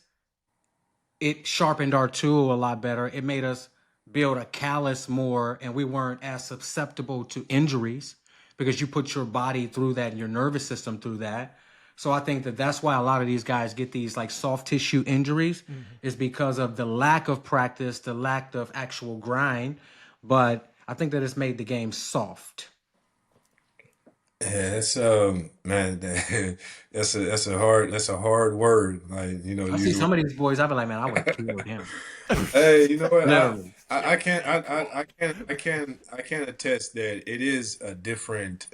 A: it sharpened our tool a lot better. It made us build a callus more, and we weren't as susceptible to injuries because you put your body through that and your nervous system through that. So I think that that's why a lot of these guys get these like soft tissue injuries is because of the lack of practice, the lack of actual grind. But I think that it's made the game soft.
C: yeah, that's man, that's a hard word. Like, you know,
A: I see
C: use the
A: some of these boys, I'll be like, man, I would have killed him.
C: Hey, you know what?
A: Literally.
C: I can attest that it is a different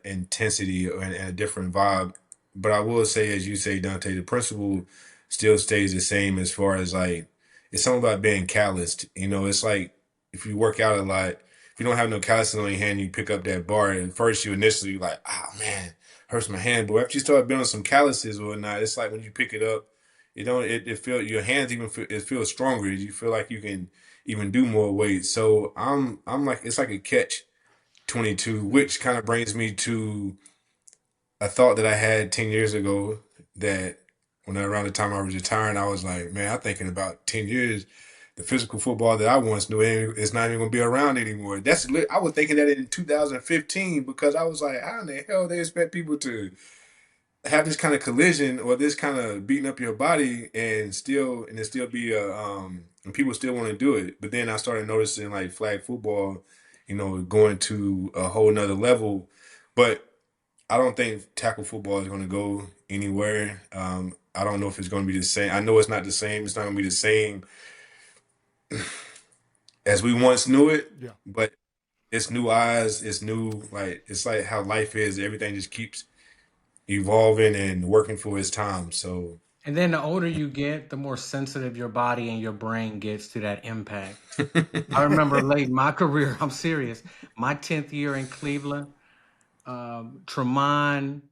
C: intensity and a different vibe. But I will say, as you say, Dante, the principle still stays the same as far as like it's something about being calloused. You know, it's like if you work out a lot, if you don't have no calluses on your hand, you pick up that bar, and first you initially like, oh man, hurts my hand. But after you start building some calluses or whatnot, it's like when you pick it up. You don't it feel your hands even feel it feels stronger. You feel like you can even do more weight. So I'm like it's like a catch 22, which kind of brings me to a thought that I had 10 years ago that when around the time I was retiring, I was like, man, I'm thinking about 10 years, the physical football that I once knew it's not even gonna be around anymore. I was thinking that in 2015 because I was like, how in the hell they expect people to have this kind of collision or this kind of beating up your body and it still be and people still want to do it. But then I started noticing like flag football, you know, going to a whole nother level. But I don't think tackle football is going to go anywhere. I don't know if it's going to be the same. I know it's not the same. It's not going to be the same as we once knew it.
B: Yeah.
C: But it's new eyes. It's new. Like it's like how life is. Everything just keeps evolving and working for its time. So
A: And then the older you get, the more sensitive your body and your brain gets to that impact. I remember late in my career, I'm serious, my 10th year in Cleveland, Tremont,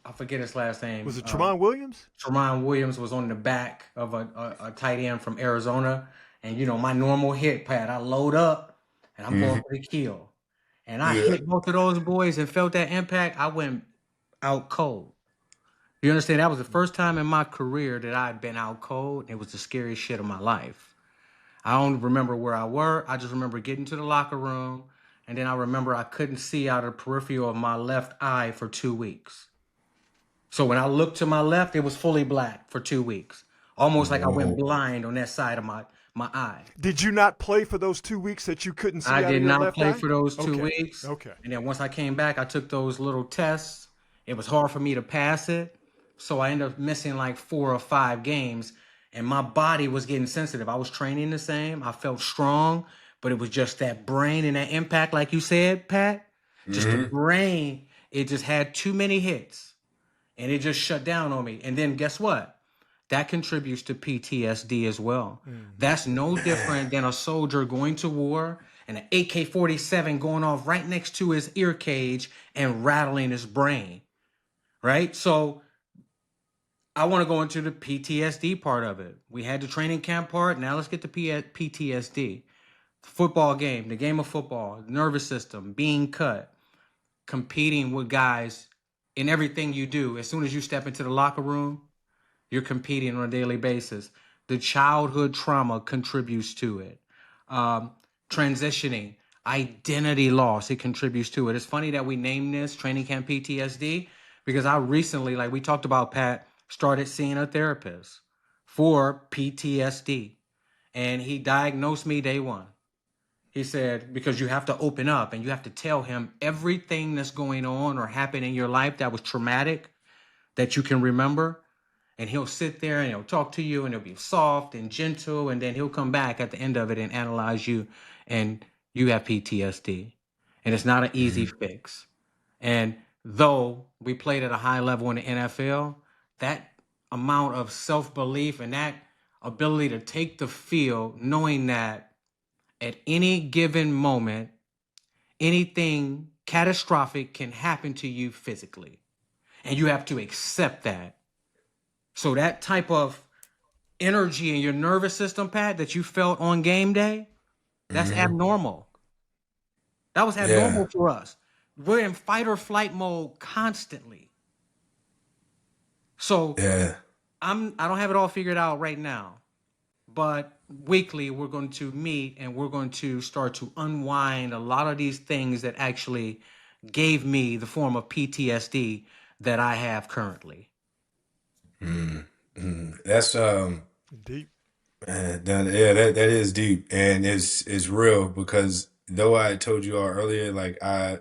A: I forget his last name.
B: Was it Tramon Williams?
A: Tremont Williams was on the back of a tight end from Arizona. And, you know, my normal hit pad, I load up and I'm going for the kill. And I
C: yeah,
A: hit both of those boys and felt that impact. I went out cold. You understand? That was the first time in my career that I'd been out cold. And it was the scariest shit of my life. I don't remember where I were. I just remember getting to the locker room. And then I remember I couldn't see out of the peripheral of my left eye for 2 weeks. So when I looked to my left, it was fully black for 2 weeks. Almost like I went
C: whoa.
A: blind on that side of my eye.
B: Did you not play for those 2 weeks that you couldn't see
A: I
B: out
A: did
B: of your
A: not
B: left
A: play
B: eye?
A: for those 2
B: Okay.
A: weeks.
B: Okay.
A: And then once I came back, I took those little tests. It was hard for me to pass it. So I ended up missing like 4 or 5 games. And my body was getting sensitive. I was training the same. I felt strong. But it was just that brain and that impact, like you said, Pat. Just the brain. It just had too many hits. And it just shut down on me. And then guess what? That contributes to PTSD as well. That's no different than a soldier going to war and an AK-47 going off right next to his ear cage and rattling his brain, right? So I want to go into the PTSD part of it. We had the training camp part. Now let's get to PTSD. Football game, the game of football, nervous system, being cut, competing with guys in everything you do. As soon as you step into the locker room, you're competing on a daily basis. The childhood trauma contributes to it. Um, Transitioning, identity loss, it contributes to it. It's funny that we name this training camp PTSD because I recently, like we talked about, Pat, started seeing a therapist for PTSD. And he diagnosed me day one. He said, because you have to open up and you have to tell him everything that's going on or happened in your life that was traumatic that you can remember. And he'll sit there and he'll talk to you and he'll be soft and gentle. And then he'll come back at the end of it and analyze you. And you have PTSD. And it's not an easy fix. And though we played at a high level in the NFL, that amount of self-belief and that ability to take the field, knowing that at any given moment, anything catastrophic can happen to you physically. And you have to accept that. So that type of energy in your nervous system, Pat, that you felt on game day, that's abnormal. That was
C: Yeah.
A: abnormal for us. We're in fight or flight mode constantly. So
C: Yeah.
A: I don't have it all figured out right now. But weekly we're going to meet and we're going to start to unwind a lot of these things that actually gave me the form of PTSD that I have currently.
C: That's
B: Deep.
C: yeah, that is deep and it's real because though I told you all earlier, like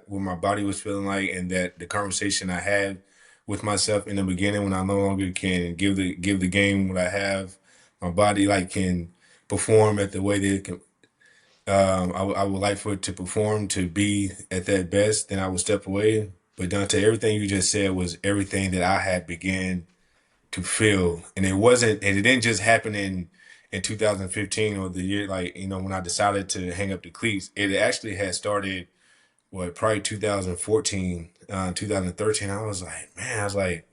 C: what my body was feeling like, and that the conversation I had with myself in the beginning when I no longer can give the game what I have, my body like can perform at the way that it can. I would like for it to perform to be at that best. Then I would step away. But Dante, everything you just said was everything that I had began to feel, and it didn't just happen in 2015 or the year, like, when I decided to hang up the cleats. It actually had started probably 2014, 2013. I was like, man, I was like,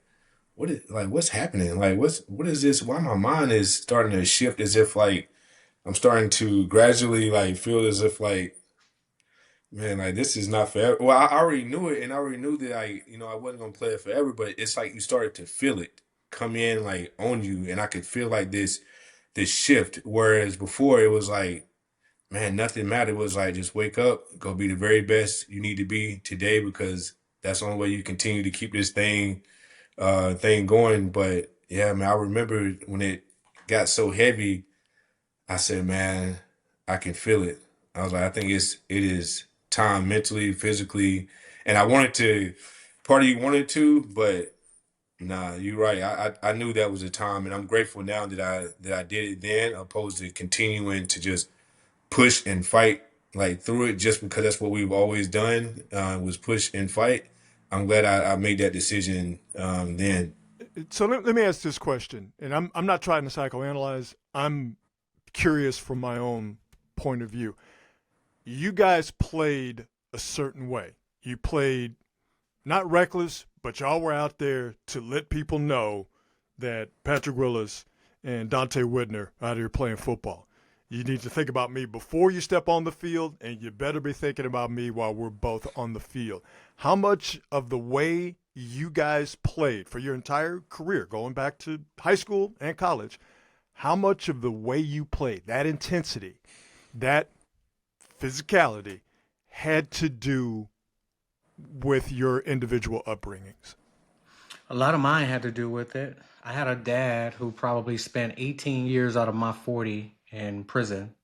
C: what's happening, like what is this, why my mind is starting to shift, as if like I'm starting to gradually like feel as if like, man, like this is not forever. Well, I already knew it, and I already knew that I wasn't gonna play it forever. But it's like you started to feel it come in like on you, and I could feel like this shift. Whereas before it was like, man, nothing mattered. It was like just wake up, go be the very best you need to be today, because that's the only way you continue to keep this thing going. But yeah, man, I remember when it got so heavy, I said, man, I can feel it. I was like, I think it is time mentally, physically, and I wanted to. Part of you wanted to, but nah, you're right. I knew that was a time, and I'm grateful now that I did it then, opposed to continuing to just push and fight like through it, just because that's what we've always done, was push and fight. I'm glad I made that decision then.
B: So let me ask this question, and I'm not trying to psychoanalyze. I'm curious from my own point of view. You guys played a certain way. You played not reckless, but y'all were out there to let people know that Patrick Willis and Donte Whitner are out here playing football. You need to think about me before you step on the field, and you better be thinking about me while we're both on the field. How much of the way you guys played for your entire career, going back to high school and college, how much of the way you played, that intensity, that physicality, had to do with your individual upbringings?
A: A lot of mine had to do with it. I had a dad who probably spent 18 years out of my 40 in prison.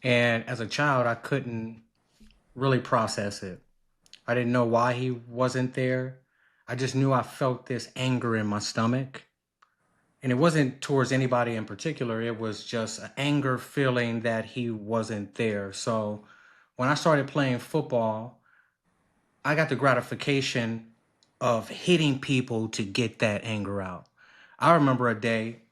A: And as a child, I couldn't really process it. I didn't know why he wasn't there. I just knew I felt this anger in my stomach. And it wasn't towards anybody in particular. It was just an anger feeling that he wasn't there. So when I started playing football, I got the gratification of hitting people to get that anger out. I remember a day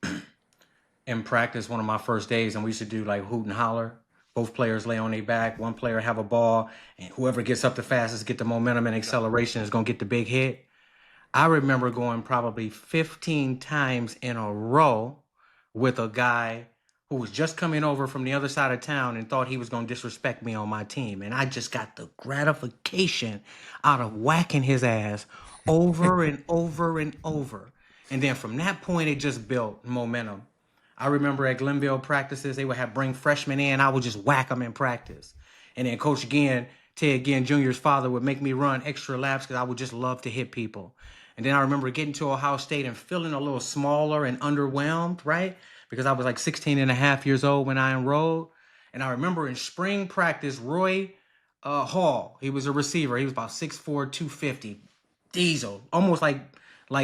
A: in practice, one of my first days, and we used to do like hoot and holler. Both players lay on their back, one player have a ball, and whoever gets up the fastest, get the momentum and acceleration is going to get the big hit. I remember going probably 15 times in a row with a guy who was just coming over from the other side of town and thought he was going to disrespect me on my team. And I just got the gratification out of whacking his ass over and over and over. And then from that point, it just built momentum. I remember at Glenville practices, they would have bring freshmen in. I would just whack them in practice. And then Coach Ted Ginn Jr.'s father would make me run extra laps because I would just love to hit people. And then I remember getting to Ohio State and feeling a little smaller and underwhelmed, right? Because I was like 16 and a half years old when I enrolled. And I remember in spring practice, Roy Hall, he was a receiver. He was about 6'4", 250, diesel, almost like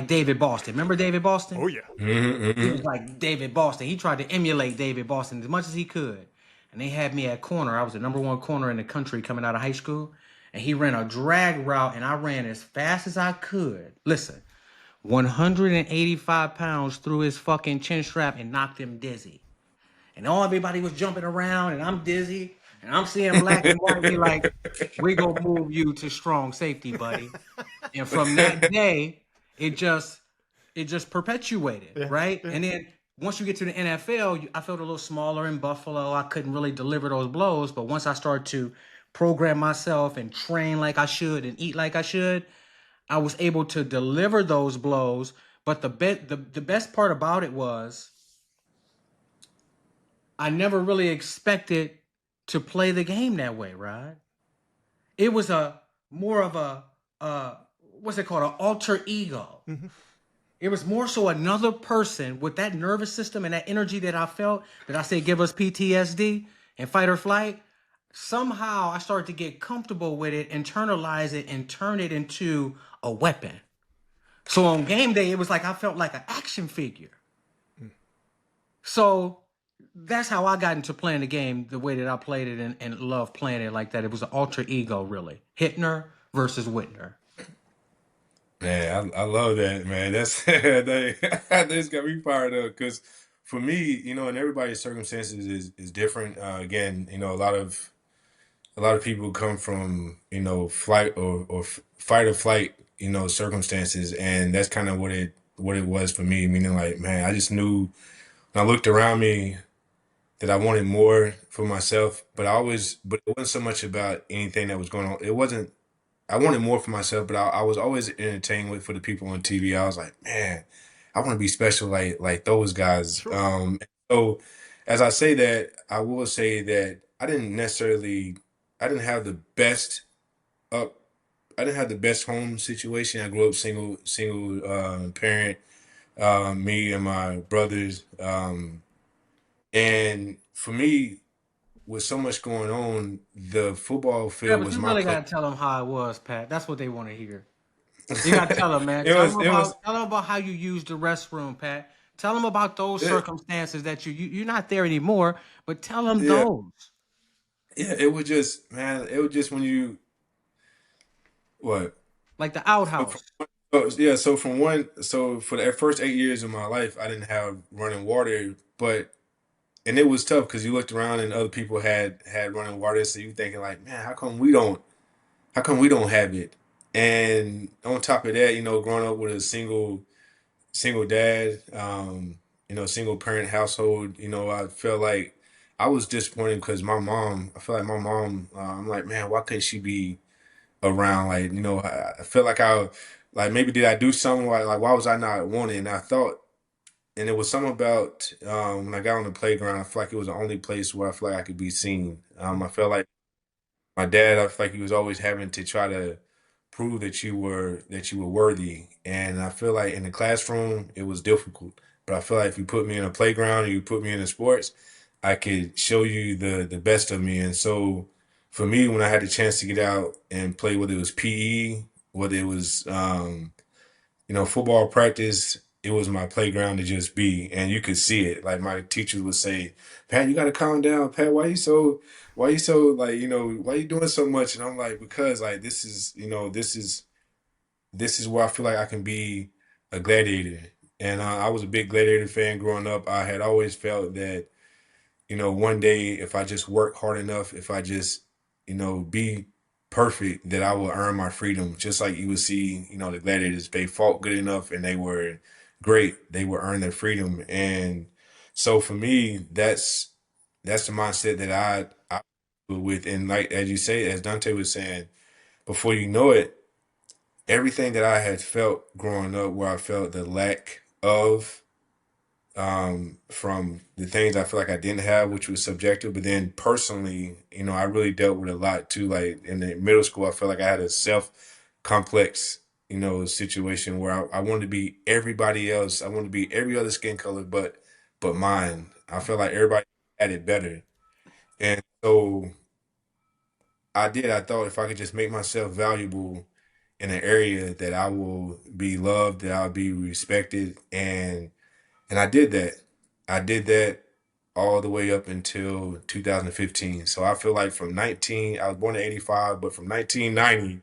A: David Boston. Remember David Boston?
B: Oh, yeah.
A: He was like David Boston. He tried to emulate David Boston as much as he could. And they had me at corner. I was the number one corner in the country coming out of high school. And he ran a drag route, and I ran as fast as I could. Listen, 185 pounds through his fucking chin strap and knocked him dizzy. And everybody was jumping around, and I'm dizzy. And I'm seeing black and white. We like, we gonna move you to strong safety, buddy. And from that day, it just perpetuated, right? And then once you get to the NFL, I felt a little smaller in Buffalo. I couldn't really deliver those blows, but once I started to program myself and train like I should and eat like I should, I was able to deliver those blows. But the best part about it was I never really expected to play the game that way, right? It was a more of a what's it called? An alter ego.
B: Mm-hmm.
A: It was more so another person with that nervous system and that energy that I felt that I said give us PTSD and fight or flight. Somehow I started to get comfortable with it, internalize it, and turn it into a weapon. So on game day, it was like I felt like an action figure. So that's how I got into playing the game the way that I played it and loved playing it like that. It was an alter ego, really. Hittner versus Whitner.
C: Man, I love that, man. That's that's got me fired up because for me, and everybody's circumstances is different. Again, a lot of people come from flight or fight or flight circumstances, and that's kind of what it was for me. Meaning, like, man, I just knew when I looked around me that I wanted more for myself, but but it wasn't so much about anything that was going on. It wasn't. I wanted more for myself, but I was always entertained with for the people on TV. I was like, man, I want to be special like those guys.
B: Sure.
C: So as I say that, I will say that I didn't have the best up. I didn't have the best home situation. I grew up single parent. Me and my brothers. And for me, with so much going on, the football
A: Yeah,
C: field
A: but
C: was
A: you
C: my
A: really
C: place.
A: gotta tell them how it was, Pat. That's what they want to hear. You gotta tell them, man.
C: It was it was
A: Tell them about how you used the restroom, Pat. Tell them about those
C: it,
A: circumstances that you're not there anymore, but tell them
C: yeah,
A: those.
C: yeah, it was just, man, it was just when you what
A: Like the
C: so from,
A: outhouse.
C: yeah, so for the first 8 years of my life I didn't have running water, but and it was tough because you looked around and other people had running water, so you thinking like, man, how come we don't have it? And on top of that, growing up with a single dad, single parent household, I felt like I was disappointed because I feel like my mom, I'm like, man, why couldn't she be around? Like, I felt like like maybe did I do something? Like why was I not wanted? And I thought, and it was something about when I got on the playground, I feel like it was the only place where I feel like I could be seen. I felt like my dad, I feel like he was always having to try to prove that you were worthy. And I feel like in the classroom it was difficult. But I feel like if you put me in a playground or you put me in the sports, I could show you the best of me. And so for me, when I had the chance to get out and play, whether it was PE, whether it was football practice, it was my playground to just be, and you could see it. Like my teachers would say, "Pat, you got to calm down. Pat, why you so like, why you doing so much?" And I'm like, because like this is where I feel like I can be a gladiator. And I was a big Gladiator fan growing up. I had always felt that, one day if I just work hard enough, if I just, be perfect that I would earn my freedom, just like you would see, the gladiators. They fought good enough and they were great. They would earn their freedom. And so for me, that's the mindset that I with. And like as you say, as Dante was saying, before you know it, everything that I had felt growing up, where I felt the lack of from the things I feel like I didn't have, which was subjective. But then personally, I really dealt with a lot too. Like in the middle school, I felt like I had a self complex, situation where I wanted to be everybody else. I wanted to be every other skin color, but mine. I felt like everybody had it better, and so I did. I thought if I could just make myself valuable in an area, that I will be loved, that I'll be respected, and I did that. I did that all the way up until 2015. So I feel like I was born in 85, but from 1990,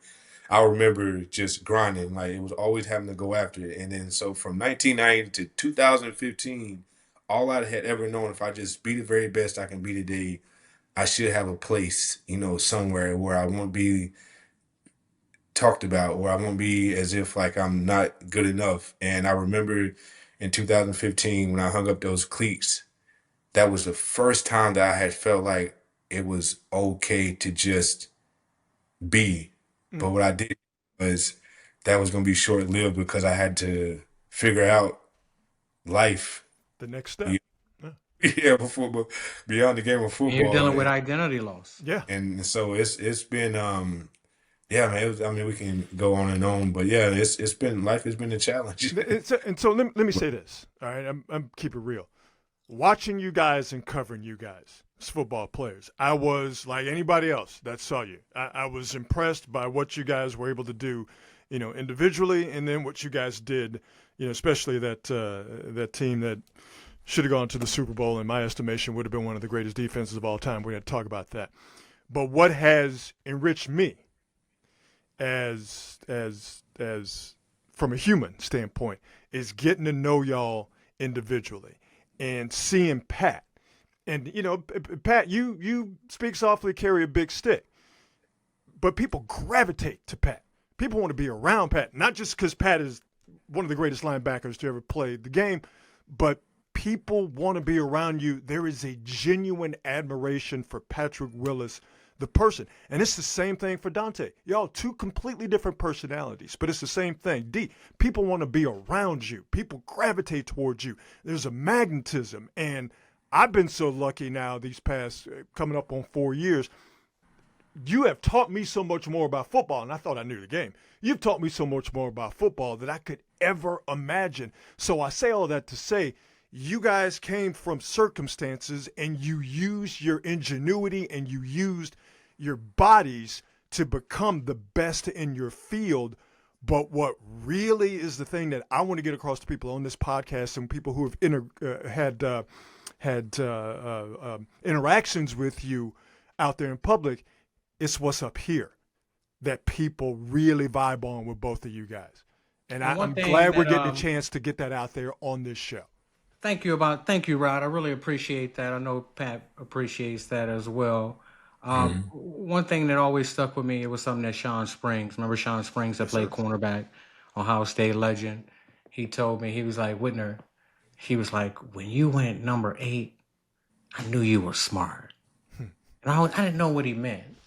C: I remember just grinding. Like it was always having to go after it. And then so from 1990 to 2015, all I had ever known, if I just be the very best I can be today, I should have a place, somewhere where I won't be talked about, or I won't be as if like I'm not good enough. And I remember in 2015 when I hung up those cleats, that was the first time that I had felt like it was okay to just be. But what I did was that was going to be short lived, because I had to figure out life.
B: The next step. Yeah.
C: Yeah, before beyond the game of
A: And you're
C: football.
A: dealing with identity loss.
B: Yeah.
C: And so it's been yeah, man. I mean, we can go on and on, but yeah, it's been life has been a challenge.
B: And so let me say this. All right, I'm keep it real. Watching you guys and covering you guys as football players, I was like anybody else that saw you. I was impressed by what you guys were able to do, individually, and then what you guys did, especially that team that should have gone to the Super Bowl, in my estimation, would have been one of the greatest defenses of all time. We're going to talk about that. But what has enriched me as from a human standpoint is getting to know y'all individually and seeing Pat. And Pat, you speak softly, carry a big stick, but people gravitate to Pat. People want to be around Pat, not just because Pat is one of the greatest linebackers to ever play the game, but people want to be around you. There is a genuine admiration for Patrick Willis, the person. And it's the same thing for Donte. Y'all two completely different personalities, but it's the same thing. D, people want to be around you. People gravitate towards you. There's a magnetism. And I've been so lucky now these past coming up on 4 years. You have taught me so much more about football, and I thought I knew the game. You've taught me so much more about football than I could ever imagine. So I say all that to say, you guys came from circumstances and you used your ingenuity and you used your bodies to become the best in your field. But what really is the thing that I want to get across to people on this podcast and people who have had interactions with you out there in public, it's what's up here that people really vibe on with both of you guys. And I'm glad we're getting a chance to get that out there on this show.
A: Thank you, Rod. I really appreciate that. I know Pat appreciates that as well. One thing that always stuck with me, it was something that Sean Springs, remember Sean Springs that played cornerback, Ohio State legend. He told me, he was like, Whitner, he was like, when you went number 8, I knew you were smart. And I didn't know what he meant.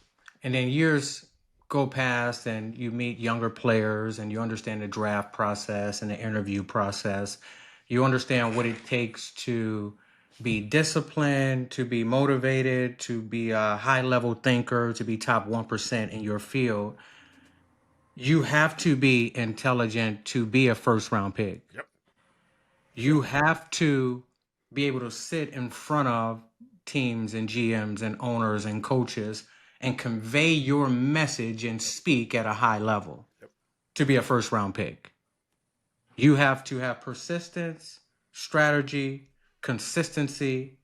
A: And then years go past and you meet younger players and you understand the draft process and the interview process. You understand what it takes to be disciplined, to be motivated, to be a high-level thinker, to be top 1% in your field. You have to be intelligent to be a first-round pick.
B: Yep.
A: You have to be able to sit in front of teams and GMs and owners and coaches and convey your message and speak at a high level to be a first-round pick. You have to have persistence, strategy, consistency,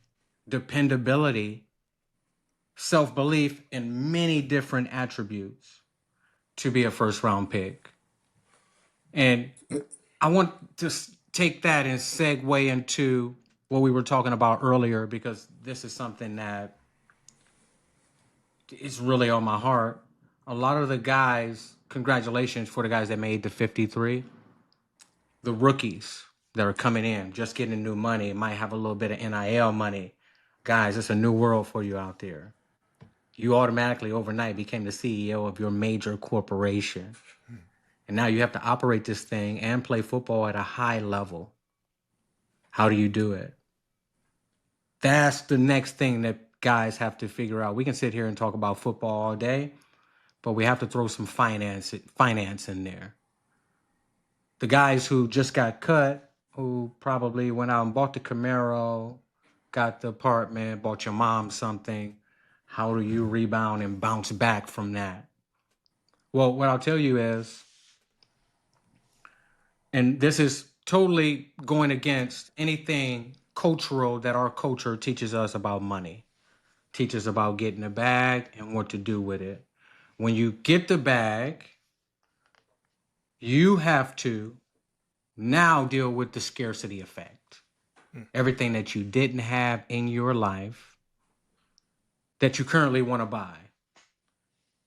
A: dependability, self-belief, and many different attributes to be a first-round pick. And I want to take that and segue into what we were talking about earlier, because this is something that is really on my heart. a lot of the guys, congratulations for the guys that made the 53. The rookies that are coming in, just getting new money, might have a little bit of NIL money. Guys, it's a new world for you out there. You automatically overnight became the CEO of your major corporation. And now you have to operate this thing and play football at a high level. How do you do it? That's the next thing that guys have to figure out. We can sit here and talk about football all day, but we have to throw some finance in there. The guys who just got cut, who probably went out and bought the Camaro, got the apartment, bought your mom something, how do you rebound and bounce back from that? Well, what I'll tell you is, and this is totally going against anything cultural that our culture teaches us about money, teaches about getting a bag and what to do with it. When you get the bag, you have to now deal with the scarcity effect. Everything that you didn't have in your life that you currently want to buy.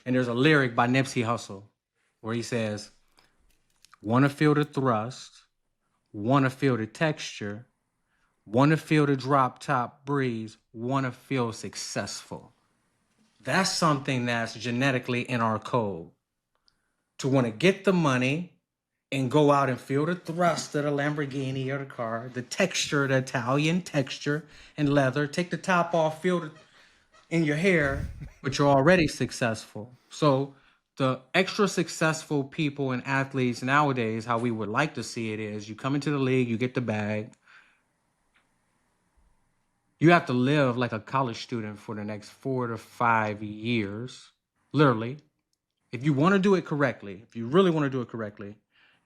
A: And there's a lyric by Nipsey Hussle where he says, want to feel the thrust, want to feel the texture, want to feel the drop top breeze, want to feel successful. That's something that's genetically in our code. To want to get the money and go out and feel the thrust of the Lamborghini or the car, the texture, the Italian texture and leather, take the top off, feel it in your hair, but you're already successful. So the extra successful people and athletes nowadays, how we would like to see it is you come into the league, you get the bag. You have to live like a college student for the next 4 to 5 years, literally. If you want to do it correctly, if you really want to do it correctly,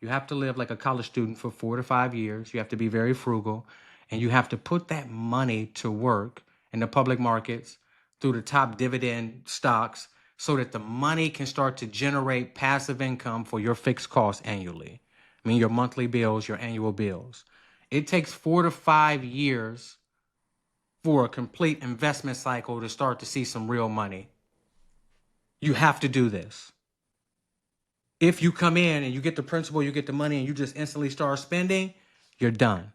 A: you have to live like a college student for 4 to 5 years. You have to be very frugal, and you have to put that money to work in the public markets through the top dividend stocks so that the money can start to generate passive income for your fixed costs annually. I mean, your monthly bills, your annual bills. It takes 4 to 5 years for a complete investment cycle to start to see some real money. You have to do this. If you come in and you get the principal, you get the money, and you just instantly start spending, you're done.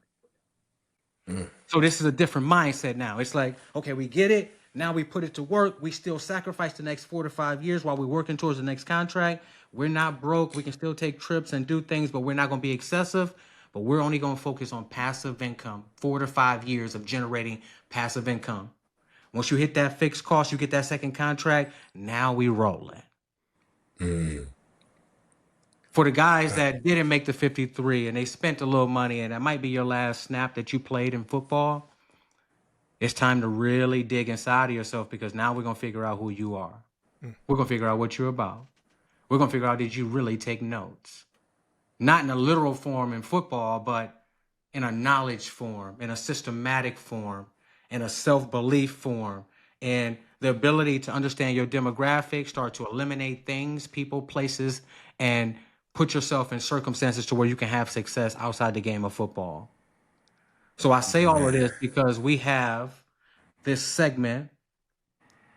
A: So this is a different mindset now. It's like, okay, we get it. Now we put it to work. We still sacrifice the next 4 to 5 years while we're working towards the next contract. We're not broke. We can still take trips and do things, but we're not going to be excessive. But we're only going to focus on passive income, 4 to 5 years of generating passive income. Once you hit that fixed cost, you get that second contract. Now we rolling. For the guys that didn't make the 53 and they spent a little money and that might be your last snap that you played in football, it's time to really dig inside of yourself because now we're going to figure out who you are. We're going to figure out what you're about. We're going to figure out, did you really take notes? Not in a literal form in football, but in a knowledge form, in a systematic form, in a self-belief form, and the ability to understand your demographics, start to eliminate things, people, places, and put yourself in circumstances to where you can have success outside the game of football. So I say all of this because we have this segment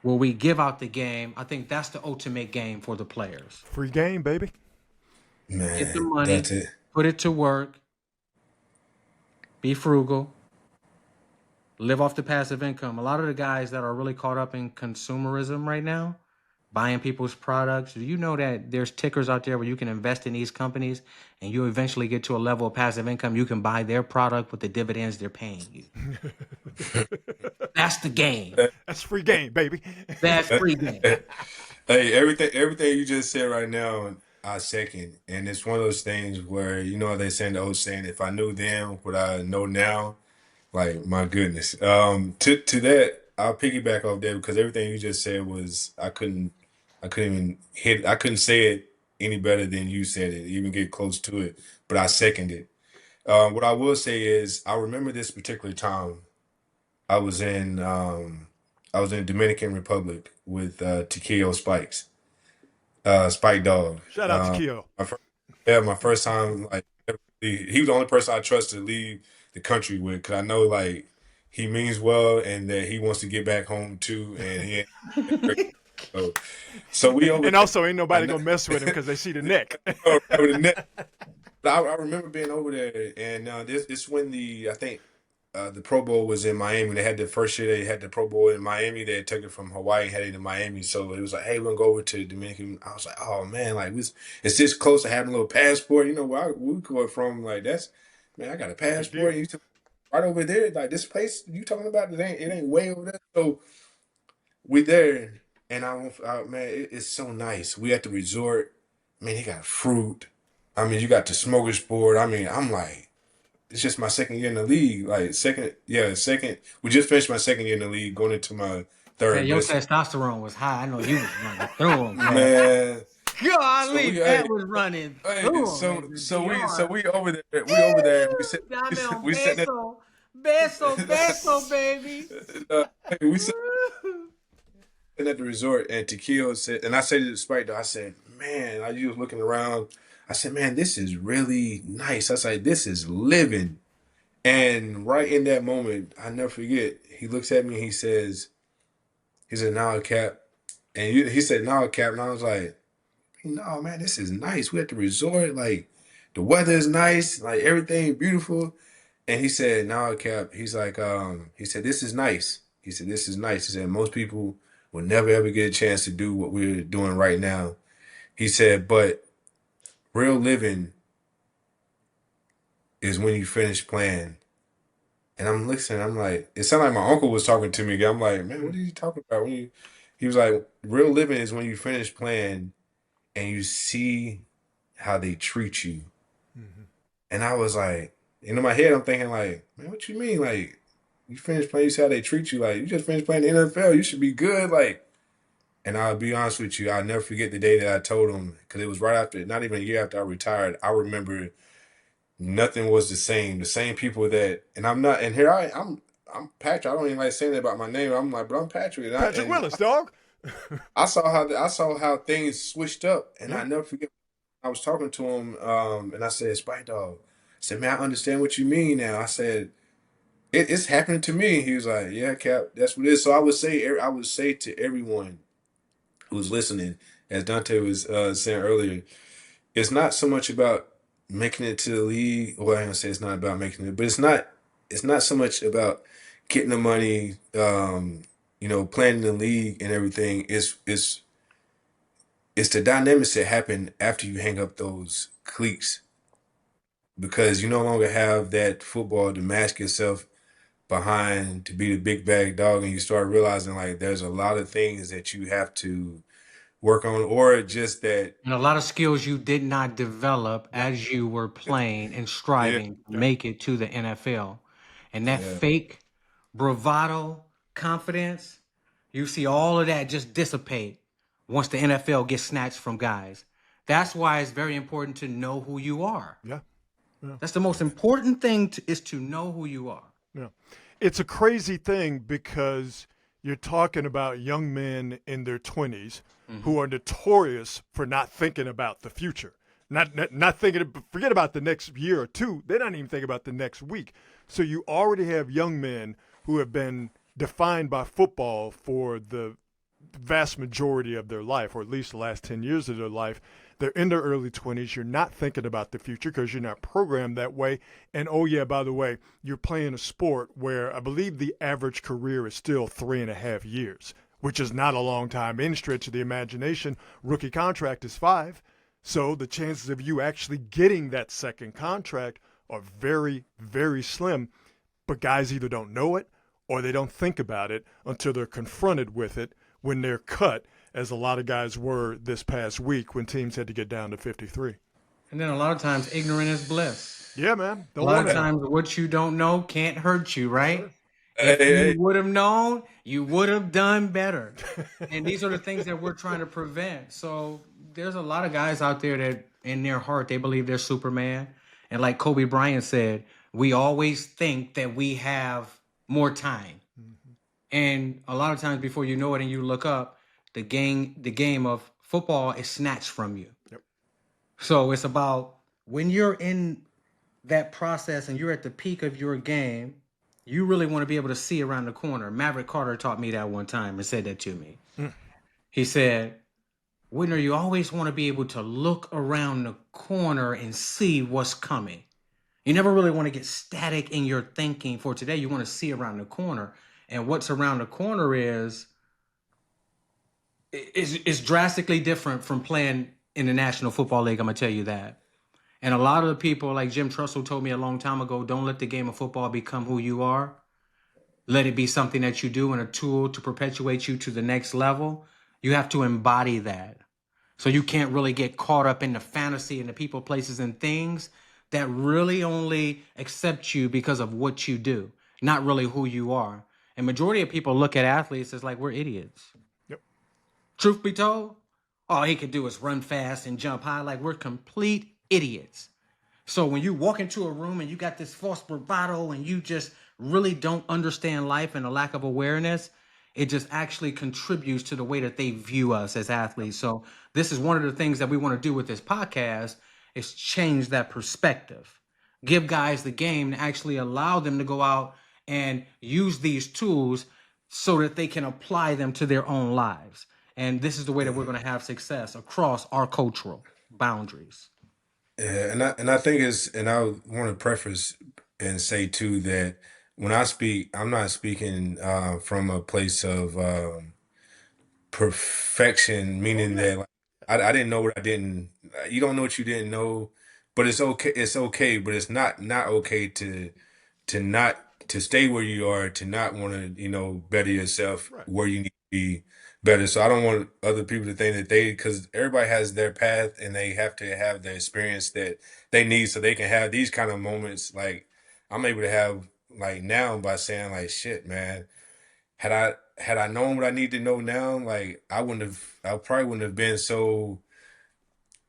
A: where we give out the game. I think that's the ultimate game for the players.
B: Free game, baby.
C: Man,
A: Get the money,
C: that's it.
A: put it to work, be frugal, live off the passive income. A lot of the guys that are really caught up in consumerism right now, buying people's products, do you know that there's tickers out there where you can invest in these companies and you eventually get to a level of passive income, you can buy their product with the dividends they're paying you. That's the game.
B: That's free game, baby.
A: That's free game.
C: Hey, everything you just said right now, I second. And it's one of those things where, you know, they saying the old saying, if I knew then what I know now, like, my goodness. To that, I'll piggyback off that because everything you just said was I couldn't say it any better than you said it, even get close to it. But I second it. What I will say is I remember this particular time. I was in Dominican Republic with Tequio Spikes, Spike Dog.
B: Shout out to Keo.
C: My first time, like, he was the only person I trusted to leave the country with because I know, like, he means well and that he wants to get back home too. And So, so we over
B: And also, ain't nobody
C: there.
B: gonna mess with him because they see the neck.
C: Over the net. I remember being over there, and this when I think the Pro Bowl was in Miami. They had the first year they had the Pro Bowl in Miami. They had took it from Hawaii and had it in Miami. So it was like, hey, we're gonna go over to Dominican. I was like, oh man, like it's this close to having a little passport. You know where we go from? Like that's man, I got a passport. You right over there, like this place you talking about? It ain't way over there. So we there, and man, it's so nice. We at the resort. Man, they got fruit. I mean, you got the smorgasbord. I mean, I'm like, it's just my second year in the league. Like second. We just finished my second year in the league, going into my third.
A: Man, your testosterone was high. I know you was running through him, man.
C: Man,
A: Golly, Pat was running through him.
C: so we over there. We over there. And we sit. We sit there.
A: Beso, baby.
C: We sit at the resort, and Tequila said, and I said to Spike, though, I said, man, I was looking around. I said, man, this is really nice. I said, this is living. And right in that moment, I never forget, he looks at me and he said, now Cap. And he said, now Cap. And I was like, no, man, this is nice. We at the resort. Like, the weather is nice. Like, everything beautiful. And he said, now Cap. He's like, he said, this is nice. He said, this is nice. He said, most people will never, ever get a chance to do what we're doing right now. He said, but real living is when you finish playing. And I'm listening. I'm like, it sounded like my uncle was talking to me. I'm like, man, what are you talking about? He was like, real living is when you finish playing and you see how they treat you. Mm-hmm. And I was like, in my head, I'm thinking like, man, what you mean? Like, you finish playing, you see how they treat you. Like, you just finished playing the NFL. You should be good. Like, and I'll be honest with you, I'll never forget the day that I told him, because it was right after, not even a year after I retired. I remember nothing was the same. The same people that, and I'm not, and here I'm Patrick. I don't even like saying that about my name. I'm like, bro, I'm Patrick.
B: Patrick Willis, dog.
C: I saw how things switched up, and I never forget. I was talking to him, and I said, Spike Dog. I said, man, I understand what you mean now. I said, it's happening to me. He was like, yeah, Cap, that's what it is. So I would say to everyone who's listening, as Donte was saying earlier, it's not so much about making it to the league. Well, I'm gonna say it's not about making it, but it's not so much about getting the money, playing in the league and everything. It's the dynamics that happen after you hang up those cleats, because you no longer have that football to mask yourself behind to be the big bag dog, and you start realizing like there's a lot of things that you have to work on, or just that,
A: and a lot of skills you did not develop as you were playing and striving to make it to the NFL. And that fake bravado, confidence, you see all of that just dissipate once the NFL gets snatched from guys. That's why it's very important to know who you are.
B: Yeah.
A: That's the most important thing is to know who you are.
B: Yeah. It's a crazy thing because you're talking about young men in their 20s who are notorious for not thinking about the future. Not thinking, forget about the next year or two. They're not even thinking about the next week. So you already have young men who have been defined by football for the vast majority of their life, or at least the last 10 years of their life. They're in their early 20s. You're not thinking about the future because you're not programmed that way. And, oh, yeah, by the way, you're playing a sport where I believe the average career is still 3.5 years, which is not a long time. Any stretch of the imagination, rookie contract is 5. So the chances of you actually getting that second contract are very, very slim. But guys either don't know it or they don't think about it until they're confronted with it when they're cut, as a lot of guys were this past week when teams had to get down to 53.
A: And then a lot of times, ignorant is bliss.
B: Yeah, man.
A: A lot of times, what you don't know can't hurt you, right?
B: Sure.
A: If you would have known, you would have done better. And these are the things that we're trying to prevent. So there's a lot of guys out there that in their heart, they believe they're Superman. And like Kobe Bryant said, we always think that we have more time. Mm-hmm. And a lot of times before you know it and you look up, the game of football is snatched from you. Yep. So it's about when you're in that process and you're at the peak of your game, you really want to be able to see around the corner. Maverick Carter taught me that one time and said that to me. He said, Whitner, you always want to be able to look around the corner and see what's coming. You never really want to get static in your thinking for today. You want to see around the corner. And what's around the corner is drastically different from playing in the National Football League. I'm going to tell you that. And a lot of the people, like Jim Trussell told me a long time ago, don't let the game of football become who you are. Let it be something that you do and a tool to perpetuate you to the next level. You have to embody that. So you can't really get caught up in the fantasy and the people, places, and things that really only accept you because of what you do, not really who you are. And majority of people look at athletes as like, we're idiots.
B: Yep.
A: Truth be told, all he can do is run fast and jump high. Like, we're complete idiots. So when you walk into a room and you got this false bravado and you just really don't understand life and a lack of awareness, it just actually contributes to the way that they view us as athletes. So this is one of the things that we want to do with this podcast is change that perspective. Give guys the game to actually allow them to go out and use these tools so that they can apply them to their own lives. And this is the way that we're going to have success across our cultural boundaries.
C: Yeah, and I think and I want to preface and say too that when I speak, I'm not speaking from a place of perfection, meaning that like, I didn't know what I didn't. You don't know what you didn't know, but it's okay. It's okay, but it's not okay to not to stay where you are, to not want to better yourself
B: Right.
C: where you need to be better. So I don't want other people to think that because everybody has their path and they have to have the experience that they need so they can have these kind of moments like I'm able to have like now by saying like shit, man. Had I known what I need to know now, like I probably wouldn't have been so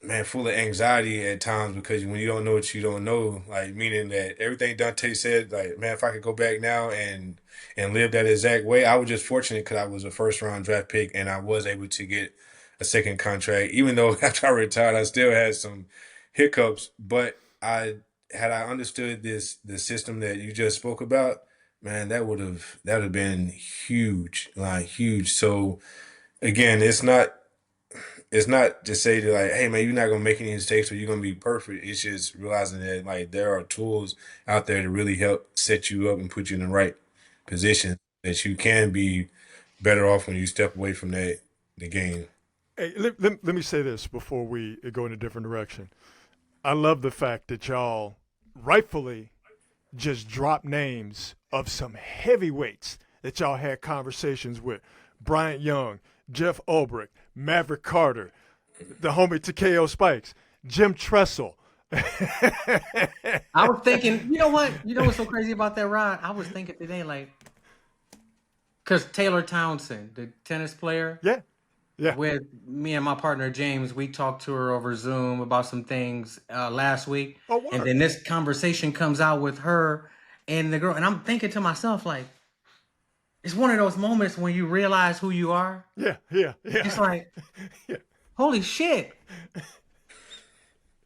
C: man, full of anxiety at times because when you don't know what you don't know, like meaning that everything Dante said, like man, if I could go back now and live that exact way, I was just fortunate because I was a first round draft pick and I was able to get a second contract. Even though after I retired, I still had some hiccups, but I understood the system that you just spoke about, man, that would have been huge, like huge. So again, it's not to say that like, hey man, you're not gonna make any mistakes or you're gonna be perfect. It's just realizing that like there are tools out there to really help set you up and put you in the right position that you can be better off when you step away from the game.
B: Hey, let me say this before we go in a different direction. I love the fact that y'all rightfully just drop names of some heavyweights that y'all had conversations with. Bryant Young, Jeff Ulbrich, Maverick Carter, the homie Takeo Spikes, Jim Tressel.
A: I was thinking, you know what? You know what's so crazy about that, Rod? I was thinking today, like, because Taylor Townsend, the tennis player,
B: Yeah.
A: with me and my partner James, we talked to her over Zoom about some things last week.
B: Oh,
A: And
B: word.
A: then this conversation comes out with her and the girl. And I'm thinking to myself, like, it's one of those moments when you realize who you are.
B: Yeah.
A: It's like,
B: Yeah.
A: holy shit.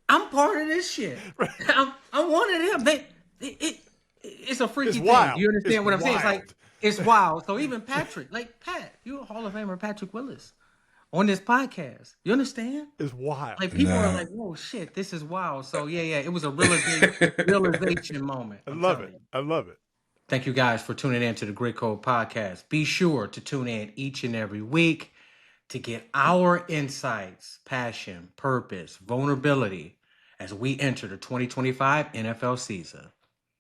A: I'm part of this shit. I'm one of them. It's a freaky
B: It's
A: thing.
B: wild.
A: You understand
B: It's
A: what I'm saying? It's like,
B: wild.
A: it's wild. So even Patrick, like Pat, you a Hall of Famer, Patrick Willis, on this podcast. You understand?
B: It's wild.
A: Like people are
C: Nah.
A: like, whoa, shit, this is wild. So yeah, it was a realization moment.
B: I
A: I'm
B: love
A: telling
B: it.
A: you.
B: I love it.
A: Thank you guys for tuning in to the Grit Code Podcast. Be sure to tune in each and every week to get our insights, passion, purpose, vulnerability as we enter the 2025 NFL season.